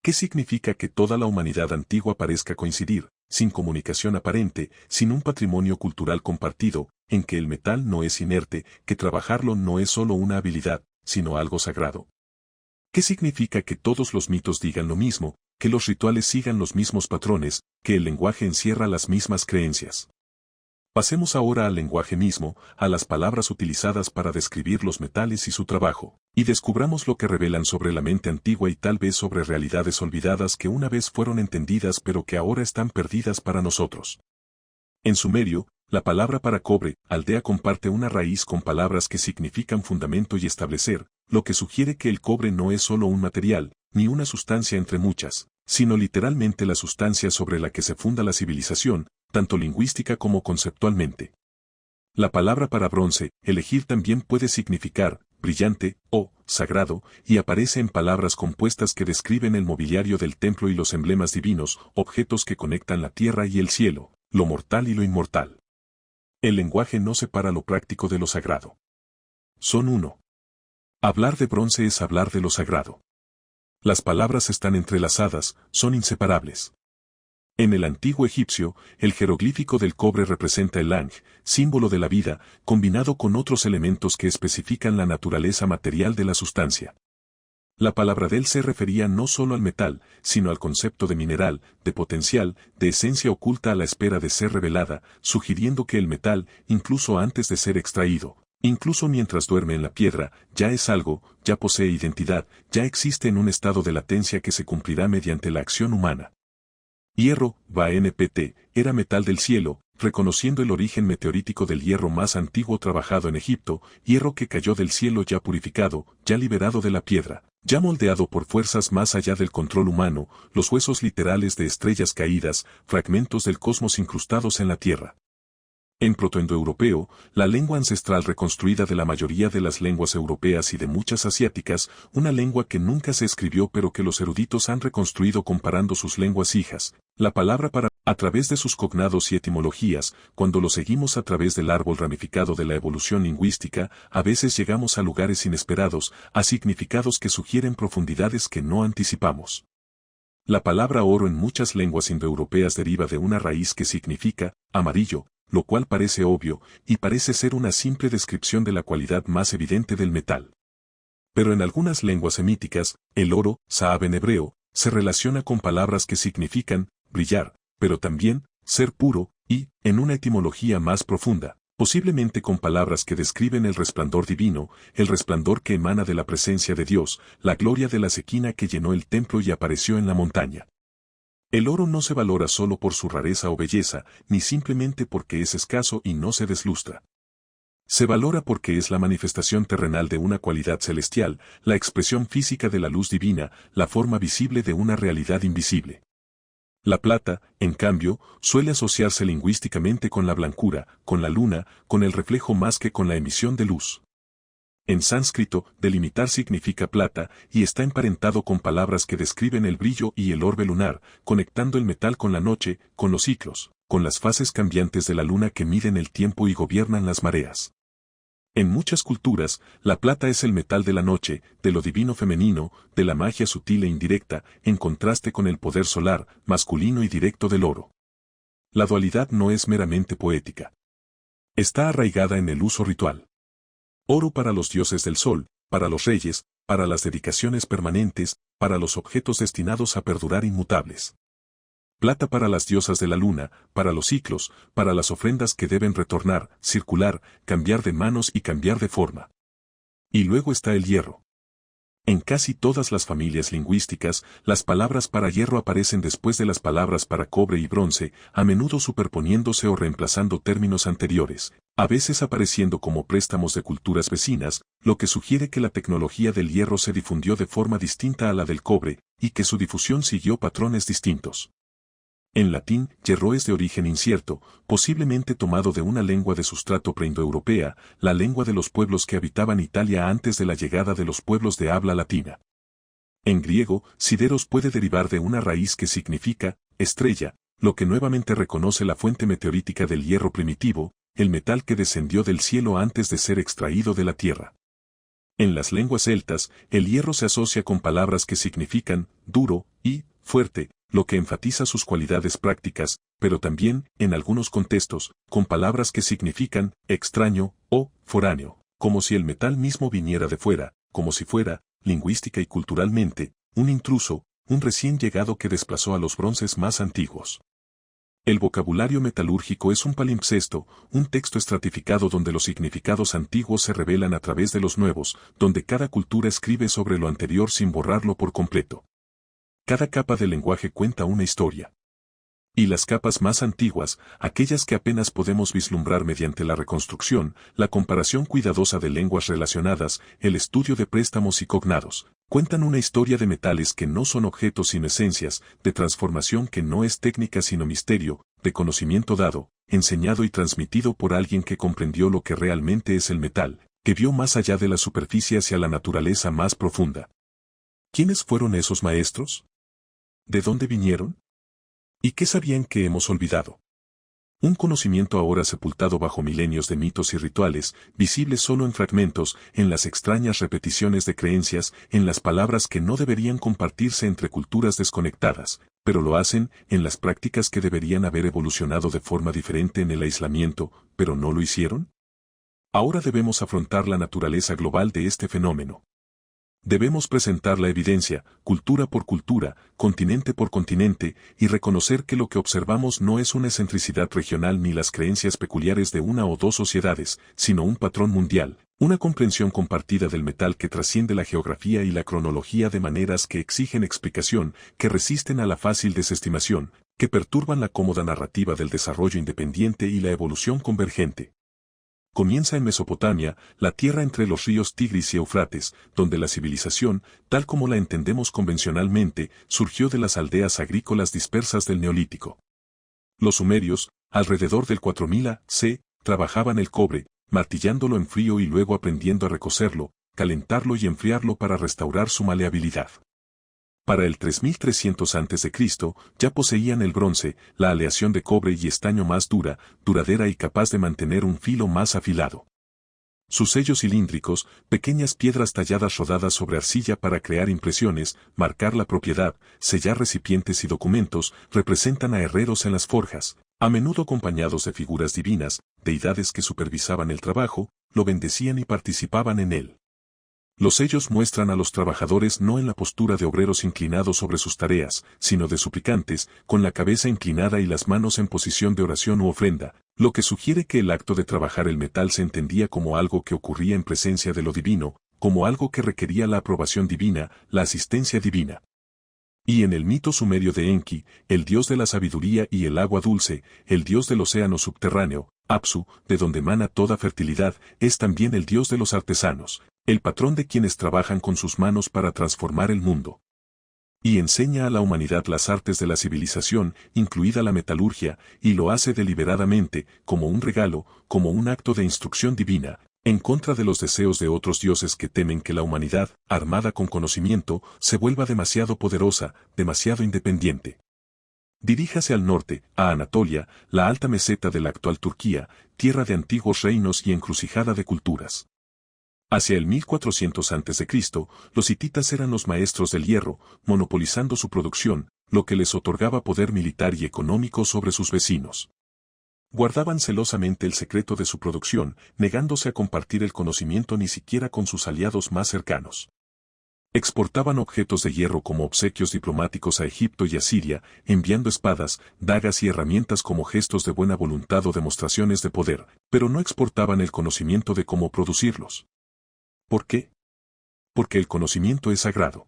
¿Qué significa que toda la humanidad antigua parezca coincidir, sin comunicación aparente, sin un patrimonio cultural compartido, en que el metal no es inerte, que trabajarlo no es solo una habilidad, sino algo sagrado? ¿Qué significa que todos los mitos digan lo mismo, que los rituales sigan los mismos patrones, que el lenguaje encierra las mismas creencias? Pasemos ahora al lenguaje mismo, a las palabras utilizadas para describir los metales y su trabajo, y descubramos lo que revelan sobre la mente antigua y tal vez sobre realidades olvidadas que una vez fueron entendidas pero que ahora están perdidas para nosotros. En sumerio, la palabra para cobre, aldea comparte una raíz con palabras que significan fundamento y establecer, lo que sugiere que el cobre no es solo un material, ni una sustancia entre muchas, sino literalmente la sustancia sobre la que se funda la civilización, tanto lingüística como conceptualmente. La palabra para bronce, elegir también puede significar, brillante, o, sagrado, y aparece en palabras compuestas que describen el mobiliario del templo y los emblemas divinos, objetos que conectan la tierra y el cielo, lo mortal y lo inmortal. El lenguaje no separa lo práctico de lo sagrado. Son uno. Hablar de bronce es hablar de lo sagrado. Las palabras están entrelazadas, son inseparables. En el antiguo egipcio, el jeroglífico del cobre representa el Ang, símbolo de la vida, combinado con otros elementos que especifican la naturaleza material de la sustancia. La palabra del se refería no solo al metal, sino al concepto de mineral, de potencial, de esencia oculta a la espera de ser revelada, sugiriendo que el metal, incluso antes de ser extraído, incluso mientras duerme en la piedra, ya es algo, ya posee identidad, ya existe en un estado de latencia que se cumplirá mediante la acción humana. Hierro, VANPT, era metal del cielo, reconociendo el origen meteorítico del hierro más antiguo trabajado en Egipto, hierro que cayó del cielo ya purificado, ya liberado de la piedra, Ya moldeado por fuerzas más allá del control humano, los huesos literales de estrellas caídas, fragmentos del cosmos incrustados en la Tierra. En protoindoeuropeo, la lengua ancestral reconstruida de la mayoría de las lenguas europeas y de muchas asiáticas, una lengua que nunca se escribió pero que los eruditos han reconstruido comparando sus lenguas hijas, la palabra para, a través de sus cognados y etimologías, cuando lo seguimos a través del árbol ramificado de la evolución lingüística, a veces llegamos a lugares inesperados, a significados que sugieren profundidades que no anticipamos. La palabra oro en muchas lenguas indoeuropeas deriva de una raíz que significa amarillo, lo cual parece obvio, y parece ser una simple descripción de la cualidad más evidente del metal. Pero en algunas lenguas semíticas, el oro, saab en hebreo, se relaciona con palabras que significan brillar, pero también ser puro, y, en una etimología más profunda, posiblemente con palabras que describen el resplandor divino, el resplandor que emana de la presencia de Dios, la gloria de la sequina que llenó el templo y apareció en la montaña. El oro no se valora solo por su rareza o belleza, ni simplemente porque es escaso y no se deslustra. Se valora porque es la manifestación terrenal de una cualidad celestial, la expresión física de la luz divina, la forma visible de una realidad invisible. La plata, en cambio, suele asociarse lingüísticamente con la blancura, con la luna, con el reflejo más que con la emisión de luz. En sánscrito, delimitar significa plata, y está emparentado con palabras que describen el brillo y el orbe lunar, conectando el metal con la noche, con los ciclos, con las fases cambiantes de la luna que miden el tiempo y gobiernan las mareas. En muchas culturas, la plata es el metal de la noche, de lo divino femenino, de la magia sutil e indirecta, en contraste con el poder solar, masculino y directo del oro. La dualidad no es meramente poética. Está arraigada en el uso ritual. Oro para los dioses del sol, para los reyes, para las dedicaciones permanentes, para los objetos destinados a perdurar inmutables. Plata para las diosas de la luna, para los ciclos, para las ofrendas que deben retornar, circular, cambiar de manos y cambiar de forma. Y luego está el hierro. En casi todas las familias lingüísticas, las palabras para hierro aparecen después de las palabras para cobre y bronce, a menudo superponiéndose o reemplazando términos anteriores, a veces apareciendo como préstamos de culturas vecinas, lo que sugiere que la tecnología del hierro se difundió de forma distinta a la del cobre, y que su difusión siguió patrones distintos. En latín, hierro es de origen incierto, posiblemente tomado de una lengua de sustrato preindoeuropea, la lengua de los pueblos que habitaban Italia antes de la llegada de los pueblos de habla latina. En griego, sideros puede derivar de una raíz que significa estrella, lo que nuevamente reconoce la fuente meteorítica del hierro primitivo, el metal que descendió del cielo antes de ser extraído de la tierra. En las lenguas celtas, el hierro se asocia con palabras que significan duro y fuerte, lo que enfatiza sus cualidades prácticas, pero también, en algunos contextos, con palabras que significan extraño o foráneo, como si el metal mismo viniera de fuera, como si fuera, lingüística y culturalmente, un intruso, un recién llegado que desplazó a los bronces más antiguos. El vocabulario metalúrgico es un palimpsesto, un texto estratificado donde los significados antiguos se revelan a través de los nuevos, donde cada cultura escribe sobre lo anterior sin borrarlo por completo. Cada capa del lenguaje cuenta una historia. Y las capas más antiguas, aquellas que apenas podemos vislumbrar mediante la reconstrucción, la comparación cuidadosa de lenguas relacionadas, el estudio de préstamos y cognados, cuentan una historia de metales que no son objetos sino esencias, de transformación que no es técnica sino misterio, de conocimiento dado, enseñado y transmitido por alguien que comprendió lo que realmente es el metal, que vio más allá de la superficie hacia la naturaleza más profunda. ¿Quiénes fueron esos maestros? ¿De dónde vinieron? ¿Y qué sabían que hemos olvidado? Un conocimiento ahora sepultado bajo milenios de mitos y rituales, visible solo en fragmentos, en las extrañas repeticiones de creencias, en las palabras que no deberían compartirse entre culturas desconectadas, pero lo hacen, en las prácticas que deberían haber evolucionado de forma diferente en el aislamiento, pero no lo hicieron. Ahora debemos afrontar la naturaleza global de este fenómeno. Debemos presentar la evidencia, cultura por cultura, continente por continente, y reconocer que lo que observamos no es una excentricidad regional ni las creencias peculiares de una o dos sociedades, sino un patrón mundial, una comprensión compartida del metal que trasciende la geografía y la cronología de maneras que exigen explicación, que resisten a la fácil desestimación, que perturban la cómoda narrativa del desarrollo independiente y la evolución convergente. comienza en Mesopotamia, la tierra entre los ríos Tigris y Eufrates, donde la civilización, tal como la entendemos convencionalmente, surgió de las aldeas agrícolas dispersas del Neolítico. Los sumerios, alrededor del 4000 a.C., trabajaban el cobre, martillándolo en frío y luego aprendiendo a recocerlo, calentarlo y enfriarlo para restaurar su maleabilidad. Para el 3300 a.C., ya poseían el bronce, la aleación de cobre y estaño más dura, duradera y capaz de mantener un filo más afilado. Sus sellos cilíndricos, pequeñas piedras talladas rodadas sobre arcilla para crear impresiones, marcar la propiedad, sellar recipientes y documentos, representan a herreros en las forjas, a menudo acompañados de figuras divinas, deidades que supervisaban el trabajo, lo bendecían y participaban en él. Los sellos muestran a los trabajadores no en la postura de obreros inclinados sobre sus tareas, sino de suplicantes, con la cabeza inclinada y las manos en posición de oración u ofrenda, lo que sugiere que el acto de trabajar el metal se entendía como algo que ocurría en presencia de lo divino, como algo que requería la aprobación divina, la asistencia divina. Y en el mito sumerio de Enki, el dios de la sabiduría y el agua dulce, el dios del océano subterráneo, Apsu, de donde emana toda fertilidad, es también el dios de los artesanos, el patrón de quienes trabajan con sus manos para transformar el mundo. Y enseña a la humanidad las artes de la civilización, incluida la metalurgia, y lo hace deliberadamente, como un regalo, como un acto de instrucción divina, en contra de los deseos de otros dioses que temen que la humanidad, armada con conocimiento, se vuelva demasiado poderosa, demasiado independiente. Diríjase al norte, a Anatolia, la alta meseta de la actual Turquía, tierra de antiguos reinos y encrucijada de culturas. Hacia el 1400 a.C., los hititas eran los maestros del hierro, monopolizando su producción, lo que les otorgaba poder militar y económico sobre sus vecinos. Guardaban celosamente el secreto de su producción, negándose a compartir el conocimiento ni siquiera con sus aliados más cercanos. Exportaban objetos de hierro como obsequios diplomáticos a Egipto y a Siria, enviando espadas, dagas y herramientas como gestos de buena voluntad o demostraciones de poder, pero no exportaban el conocimiento de cómo producirlos. ¿Por qué? Porque el conocimiento es sagrado.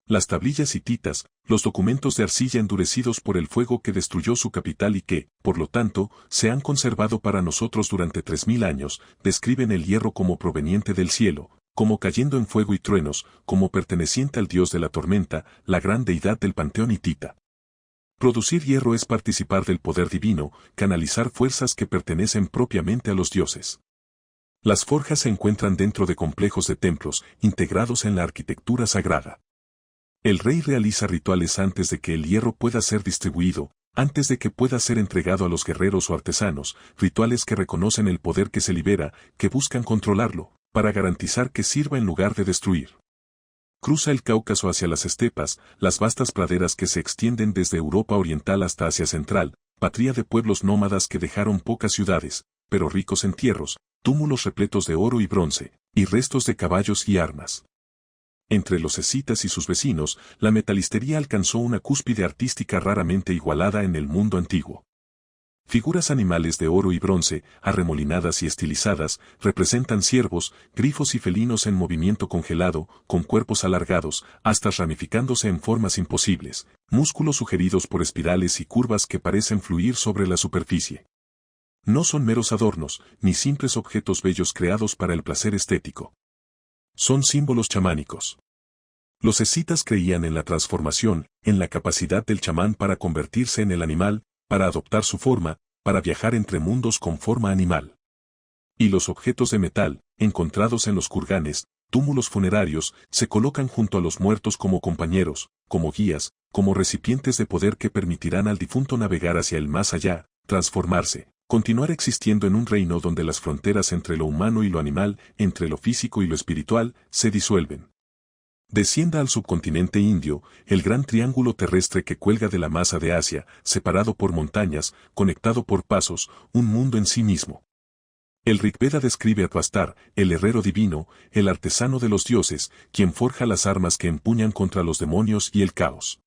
Las tablillas hititas, los documentos de arcilla endurecidos por el fuego que destruyó su capital y que, por lo tanto, se han conservado para nosotros durante 3000 años, describen el hierro como proveniente del cielo, como cayendo en fuego y truenos, como perteneciente al dios de la tormenta, la gran deidad del panteón hitita. Producir hierro es participar del poder divino, canalizar fuerzas que pertenecen propiamente a los dioses. Las forjas se encuentran dentro de complejos de templos, integrados en la arquitectura sagrada. El rey realiza rituales antes de que el hierro pueda ser distribuido, antes de que pueda ser entregado a los guerreros o artesanos, rituales que reconocen el poder que se libera, que buscan controlarlo, para garantizar que sirva en lugar de destruir. Cruza el Cáucaso hacia las estepas, las vastas praderas que se extienden desde Europa Oriental hasta Asia Central, patria de pueblos nómadas que dejaron pocas ciudades, pero ricos en entierros, túmulos repletos de oro y bronce, y restos de caballos y armas. Entre los escitas y sus vecinos, la metalistería alcanzó una cúspide artística raramente igualada en el mundo antiguo. Figuras animales de oro y bronce, arremolinadas y estilizadas, representan ciervos, grifos y felinos en movimiento congelado, con cuerpos alargados, hasta ramificándose en formas imposibles, músculos sugeridos por espirales y curvas que parecen fluir sobre la superficie. No son meros adornos, ni simples objetos bellos creados para el placer estético. Son símbolos chamánicos. Los escitas creían en la transformación, en la capacidad del chamán para convertirse en el animal, para adoptar su forma, para viajar entre mundos con forma animal. Y los objetos de metal, encontrados en los kurganes, túmulos funerarios, se colocan junto a los muertos como compañeros, como guías, como recipientes de poder que permitirán al difunto navegar hacia el más allá, transformarse, continuar existiendo en un reino donde las fronteras entre lo humano y lo animal, entre lo físico y lo espiritual, se disuelven. Descienda al subcontinente indio, el gran triángulo terrestre que cuelga de la masa de Asia, separado por montañas, conectado por pasos, un mundo en sí mismo. El Rigveda describe a Tvastar, el herrero divino, el artesano de los dioses, quien forja las armas que empuñan contra los demonios y el caos.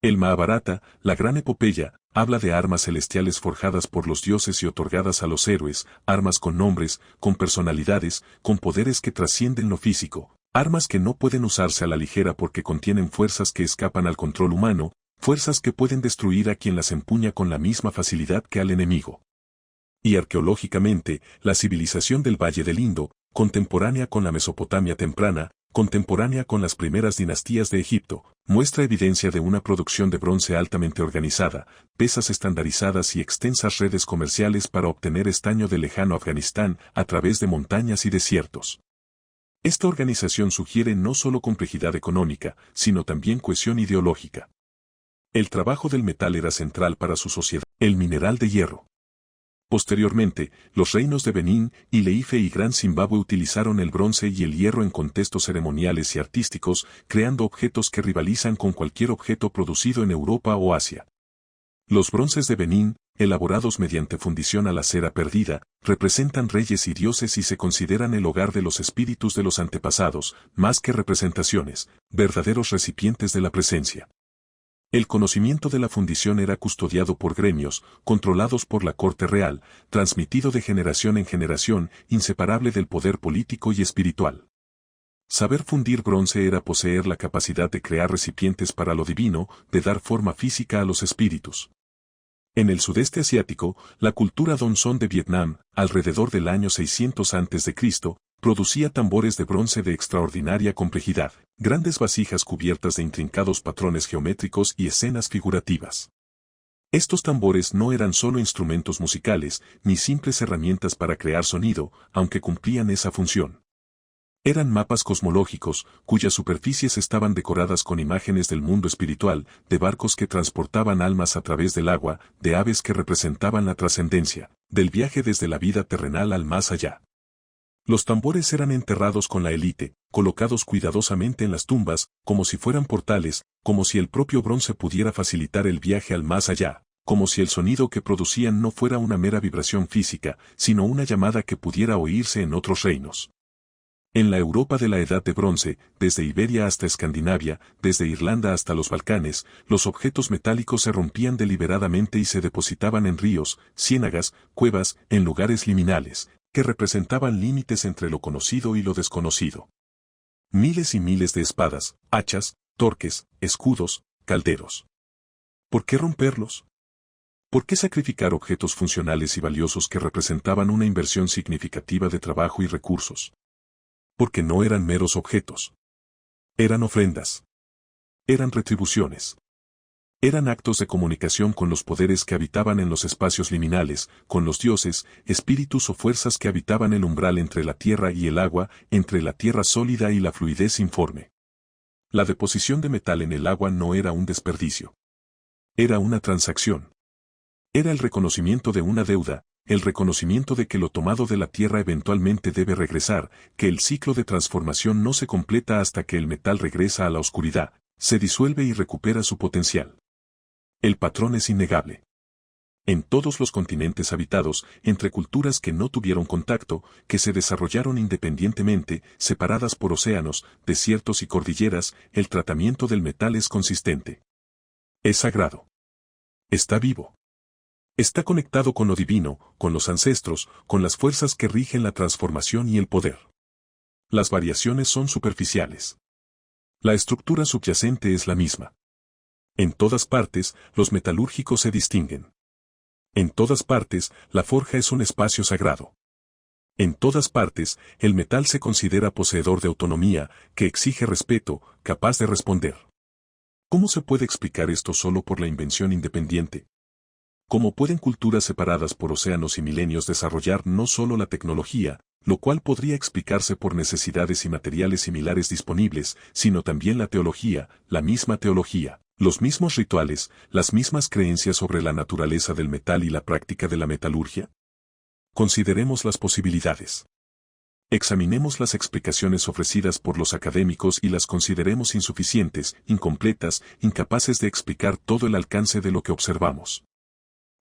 El Mahabharata, la gran epopeya, habla de armas celestiales forjadas por los dioses y otorgadas a los héroes, armas con nombres, con personalidades, con poderes que trascienden lo físico, armas que no pueden usarse a la ligera porque contienen fuerzas que escapan al control humano, fuerzas que pueden destruir a quien las empuña con la misma facilidad que al enemigo. Y arqueológicamente, la civilización del Valle del Indo, contemporánea con la Mesopotamia temprana, contemporánea con las primeras dinastías de Egipto, muestra evidencia de una producción de bronce altamente organizada, pesas estandarizadas y extensas redes comerciales para obtener estaño del lejano Afganistán a través de montañas y desiertos. Esta organización sugiere no solo complejidad económica, sino también cohesión ideológica. El trabajo del metal era central para su sociedad. El mineral de hierro. Posteriormente, los reinos de Benín, Ileife y Gran Zimbabue utilizaron el bronce y el hierro en contextos ceremoniales y artísticos, creando objetos que rivalizan con cualquier objeto producido en Europa o Asia. Los bronces de Benín, elaborados mediante fundición a la cera perdida, representan reyes y dioses y se consideran el hogar de los espíritus de los antepasados, más que representaciones, verdaderos recipientes de la presencia. El conocimiento de la fundición era custodiado por gremios, controlados por la corte real, transmitido de generación en generación, inseparable del poder político y espiritual. Saber fundir bronce era poseer la capacidad de crear recipientes para lo divino, de dar forma física a los espíritus. En el sudeste asiático, la cultura Donzón de Vietnam, alrededor del año 600 a.C., producía tambores de bronce de extraordinaria complejidad, grandes vasijas cubiertas de intrincados patrones geométricos y escenas figurativas. Estos tambores no eran solo instrumentos musicales, ni simples herramientas para crear sonido, aunque cumplían esa función. Eran mapas cosmológicos, cuyas superficies estaban decoradas con imágenes del mundo espiritual, de barcos que transportaban almas a través del agua, de aves que representaban la trascendencia, del viaje desde la vida terrenal al más allá. Los tambores eran enterrados con la élite, colocados cuidadosamente en las tumbas, como si fueran portales, como si el propio bronce pudiera facilitar el viaje al más allá, como si el sonido que producían no fuera una mera vibración física, sino una llamada que pudiera oírse en otros reinos. En la Europa de la Edad de Bronce, desde Iberia hasta Escandinavia, desde Irlanda hasta los Balcanes, los objetos metálicos se rompían deliberadamente y se depositaban en ríos, ciénagas, cuevas, en lugares liminales, que representaban límites entre lo conocido y lo desconocido. Miles y miles de espadas, hachas, torques, escudos, calderos. ¿Por qué romperlos? ¿Por qué sacrificar objetos funcionales y valiosos que representaban una inversión significativa de trabajo y recursos? Porque no eran meros objetos. Eran ofrendas. Eran retribuciones. Eran actos de comunicación con los poderes que habitaban en los espacios liminales, con los dioses, espíritus o fuerzas que habitaban el umbral entre la tierra y el agua, entre la tierra sólida y la fluidez informe. La deposición de metal en el agua no era un desperdicio. Era una transacción. Era el reconocimiento de una deuda, el reconocimiento de que lo tomado de la tierra eventualmente debe regresar, que el ciclo de transformación no se completa hasta que el metal regresa a la oscuridad, se disuelve y recupera su potencial. El patrón es innegable. En todos los continentes habitados, entre culturas que no tuvieron contacto, que se desarrollaron independientemente, separadas por océanos, desiertos y cordilleras, el tratamiento del metal es consistente. Es sagrado. Está vivo. Está conectado con lo divino, con los ancestros, con las fuerzas que rigen la transformación y el poder. Las variaciones son superficiales. La estructura subyacente es la misma. En todas partes, los metalúrgicos se distinguen. En todas partes, la forja es un espacio sagrado. En todas partes, el metal se considera poseedor de autonomía, que exige respeto, capaz de responder. ¿Cómo se puede explicar esto solo por la invención independiente? ¿Cómo pueden culturas separadas por océanos y milenios desarrollar no solo la tecnología, lo cual podría explicarse por necesidades y materiales similares disponibles, sino también la teología, la misma teología, los mismos rituales, las mismas creencias sobre la naturaleza del metal y la práctica de la metalurgia? Consideremos las posibilidades. Examinemos las explicaciones ofrecidas por los académicos y las consideremos insuficientes, incompletas, incapaces de explicar todo el alcance de lo que observamos.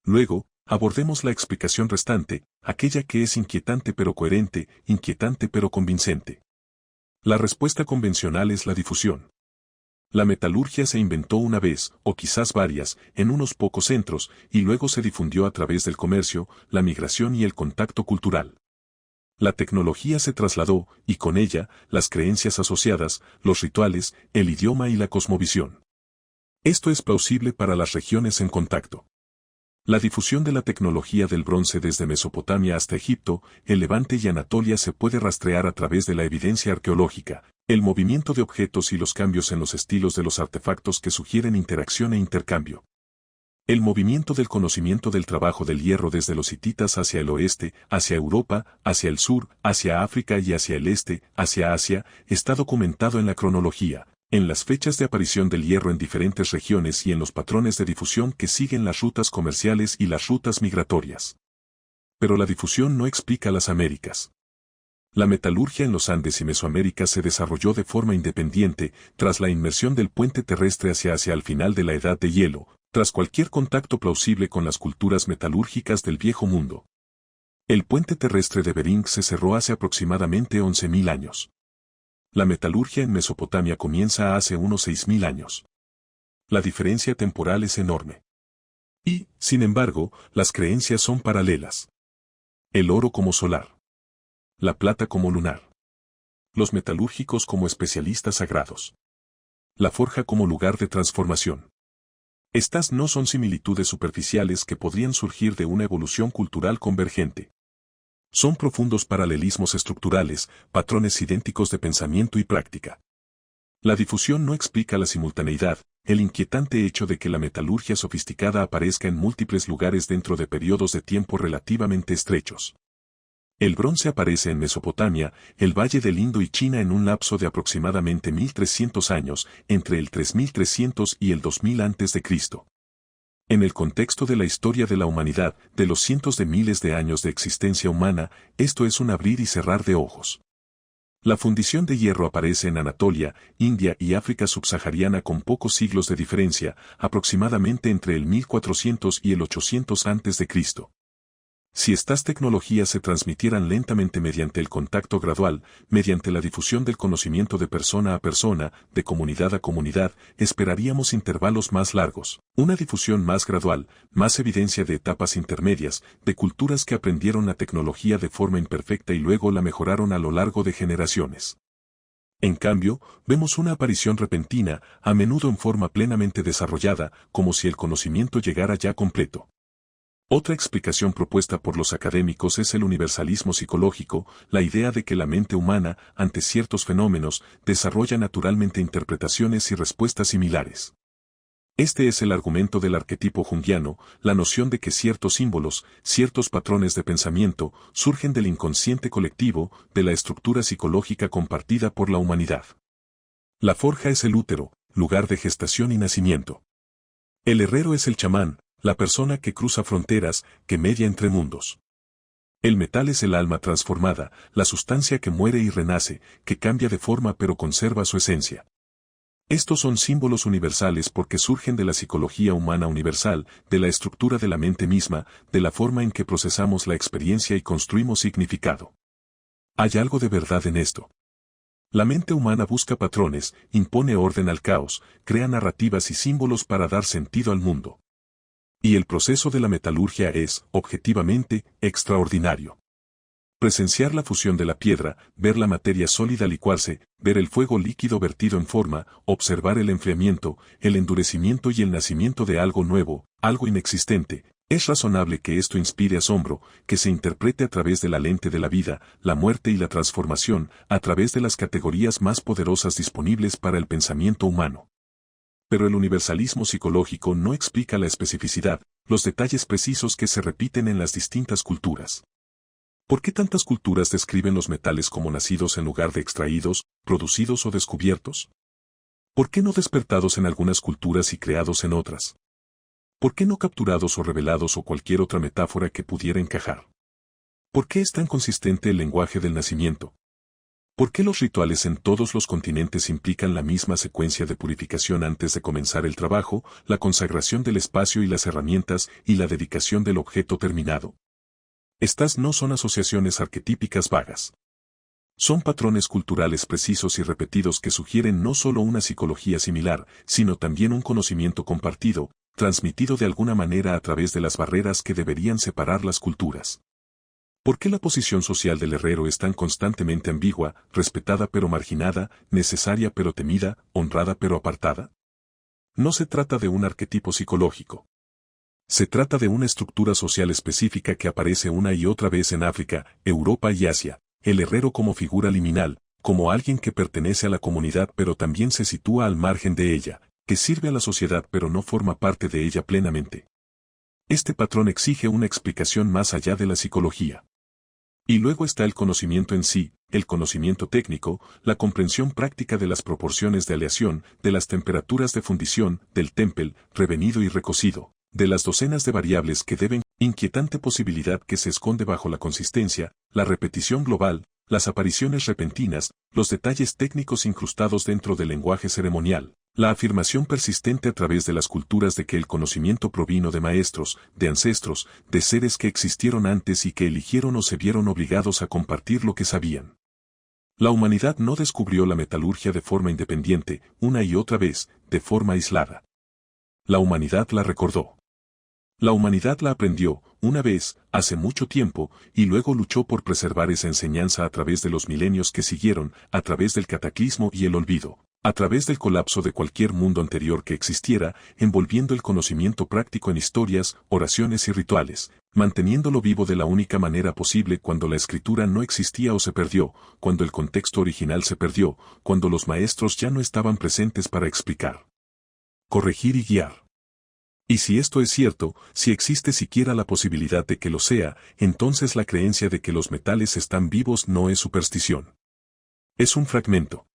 Luego, abordemos la explicación restante, aquella que es inquietante pero coherente, inquietante pero convincente. La respuesta convencional es la difusión. La metalurgia se inventó una vez, o quizás varias, en unos pocos centros, y luego se difundió a través del comercio, la migración y el contacto cultural. La tecnología se trasladó, y con ella, las creencias asociadas, los rituales, el idioma y la cosmovisión. Esto es plausible para las regiones en contacto. La difusión de la tecnología del bronce desde Mesopotamia hasta Egipto, el Levante y Anatolia se puede rastrear a través de la evidencia arqueológica, el movimiento de objetos y los cambios en los estilos de los artefactos que sugieren interacción e intercambio. El movimiento del conocimiento del trabajo del hierro desde los hititas hacia el oeste, hacia Europa, hacia el sur, hacia África y hacia el este, hacia Asia, está documentado en la cronología, en las fechas de aparición del hierro en diferentes regiones y en los patrones de difusión que siguen las rutas comerciales y las rutas migratorias. Pero la difusión no explica las Américas. La metalurgia en los Andes y Mesoamérica se desarrolló de forma independiente tras la inmersión del puente terrestre hacia Asia al final de la Edad de Hielo, tras cualquier contacto plausible con las culturas metalúrgicas del Viejo Mundo. El puente terrestre de Bering se cerró hace aproximadamente 11.000 años. La metalurgia en Mesopotamia comienza hace unos 6.000 años. La diferencia temporal es enorme. Y, sin embargo, las creencias son paralelas. El oro como solar. La plata como lunar. Los metalúrgicos como especialistas sagrados. La forja como lugar de transformación. Estas no son similitudes superficiales que podrían surgir de una evolución cultural convergente. Son profundos paralelismos estructurales, patrones idénticos de pensamiento y práctica. La difusión no explica la simultaneidad, el inquietante hecho de que la metalurgia sofisticada aparezca en múltiples lugares dentro de periodos de tiempo relativamente estrechos. El bronce aparece en Mesopotamia, el Valle del Indo y China en un lapso de aproximadamente 1300 años, entre el 3300 y el 2000 a.C. En el contexto de la historia de la humanidad, de los cientos de miles de años de existencia humana, esto es un abrir y cerrar de ojos. La fundición de hierro aparece en Anatolia, India y África subsahariana con pocos siglos de diferencia, aproximadamente entre el 1400 y el 800 a.C. Si estas tecnologías se transmitieran lentamente mediante el contacto gradual, mediante la difusión del conocimiento de persona a persona, de comunidad a comunidad, esperaríamos intervalos más largos, una difusión más gradual, más evidencia de etapas intermedias, de culturas que aprendieron la tecnología de forma imperfecta y luego la mejoraron a lo largo de generaciones. En cambio, vemos una aparición repentina, a menudo en forma plenamente desarrollada, como si el conocimiento llegara ya completo. Otra explicación propuesta por los académicos es el universalismo psicológico, la idea de que la mente humana, ante ciertos fenómenos, desarrolla naturalmente interpretaciones y respuestas similares. Este es el argumento del arquetipo junguiano, la noción de que ciertos símbolos, ciertos patrones de pensamiento, surgen del inconsciente colectivo, de la estructura psicológica compartida por la humanidad. La forja es el útero, lugar de gestación y nacimiento. El herrero es el chamán, la persona que cruza fronteras, que media entre mundos. El metal es el alma transformada, la sustancia que muere y renace, que cambia de forma pero conserva su esencia. Estos son símbolos universales porque surgen de la psicología humana universal, de la estructura de la mente misma, de la forma en que procesamos la experiencia y construimos significado. Hay algo de verdad en esto. La mente humana busca patrones, impone orden al caos, crea narrativas y símbolos para dar sentido al mundo. Y el proceso de la metalurgia es, objetivamente, extraordinario. Presenciar la fusión de la piedra, ver la materia sólida licuarse, ver el fuego líquido vertido en forma, observar el enfriamiento, el endurecimiento y el nacimiento de algo nuevo, algo inexistente, es razonable que esto inspire asombro, que se interprete a través de la lente de la vida, la muerte y la transformación, a través de las categorías más poderosas disponibles para el pensamiento humano. Pero el universalismo psicológico no explica la especificidad, los detalles precisos que se repiten en las distintas culturas. ¿Por qué tantas culturas describen los metales como nacidos en lugar de extraídos, producidos o descubiertos? ¿Por qué no despertados en algunas culturas y creados en otras? ¿Por qué no capturados o revelados o cualquier otra metáfora que pudiera encajar? ¿Por qué es tan consistente el lenguaje del nacimiento? ¿Por qué los rituales en todos los continentes implican la misma secuencia de purificación antes de comenzar el trabajo, la consagración del espacio y las herramientas y la dedicación del objeto terminado? Estas no son asociaciones arquetípicas vagas. Son patrones culturales precisos y repetidos que sugieren no solo una psicología similar, sino también un conocimiento compartido, transmitido de alguna manera a través de las barreras que deberían separar las culturas. ¿Por qué la posición social del herrero es tan constantemente ambigua, respetada pero marginada, necesaria pero temida, honrada pero apartada? No se trata de un arquetipo psicológico. Se trata de una estructura social específica que aparece una y otra vez en África, Europa y Asia. El herrero como figura liminal, como alguien que pertenece a la comunidad pero también se sitúa al margen de ella, que sirve a la sociedad pero no forma parte de ella plenamente. Este patrón exige una explicación más allá de la psicología. Y luego está el conocimiento en sí, el conocimiento técnico, la comprensión práctica de las proporciones de aleación, de las temperaturas de fundición, del témpel, revenido y recocido, de las docenas de variables que deben, inquietante posibilidad que se esconde bajo la consistencia, la repetición global, las apariciones repentinas, los detalles técnicos incrustados dentro del lenguaje ceremonial, la afirmación persistente a través de las culturas de que el conocimiento provino de maestros, de ancestros, de seres que existieron antes y que eligieron o se vieron obligados a compartir lo que sabían. La humanidad no descubrió la metalurgia de forma independiente, una y otra vez, de forma aislada. La humanidad la recordó. La humanidad la aprendió, una vez, hace mucho tiempo, y luego luchó por preservar esa enseñanza a través de los milenios que siguieron, a través del cataclismo y el olvido, a través del colapso de cualquier mundo anterior que existiera, envolviendo el conocimiento práctico en historias, oraciones y rituales, manteniéndolo vivo de la única manera posible cuando la escritura no existía o se perdió, cuando el contexto original se perdió, cuando los maestros ya no estaban presentes para explicar, corregir y guiar. Y si esto es cierto, si existe siquiera la posibilidad de que lo sea, entonces la creencia de que los metales están vivos no es superstición. Es un fragmento.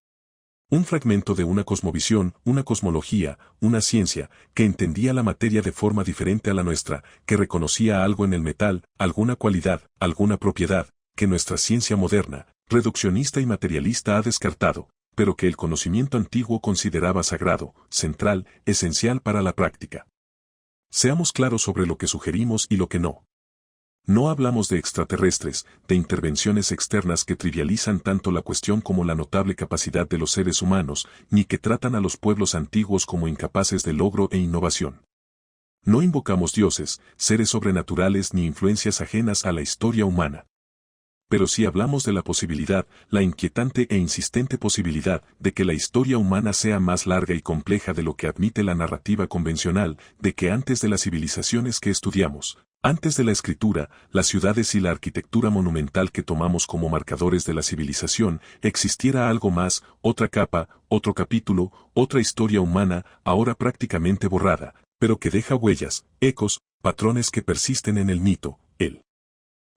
Un fragmento de una cosmovisión, una cosmología, una ciencia, que entendía la materia de forma diferente a la nuestra, que reconocía algo en el metal, alguna cualidad, alguna propiedad, que nuestra ciencia moderna, reduccionista y materialista ha descartado, pero que el conocimiento antiguo consideraba sagrado, central, esencial para la práctica. Seamos claros sobre lo que sugerimos y lo que no. No hablamos de extraterrestres, de intervenciones externas que trivializan tanto la cuestión como la notable capacidad de los seres humanos, ni que tratan a los pueblos antiguos como incapaces de logro e innovación. No invocamos dioses, seres sobrenaturales ni influencias ajenas a la historia humana. Pero sí hablamos de la posibilidad, la inquietante e insistente posibilidad, de que la historia humana sea más larga y compleja de lo que admite la narrativa convencional, de que antes de las civilizaciones que estudiamos, antes de la escritura, las ciudades y la arquitectura monumental que tomamos como marcadores de la civilización, existiera algo más, otra capa, otro capítulo, otra historia humana, ahora prácticamente borrada, pero que deja huellas, ecos, patrones que persisten en el mito, el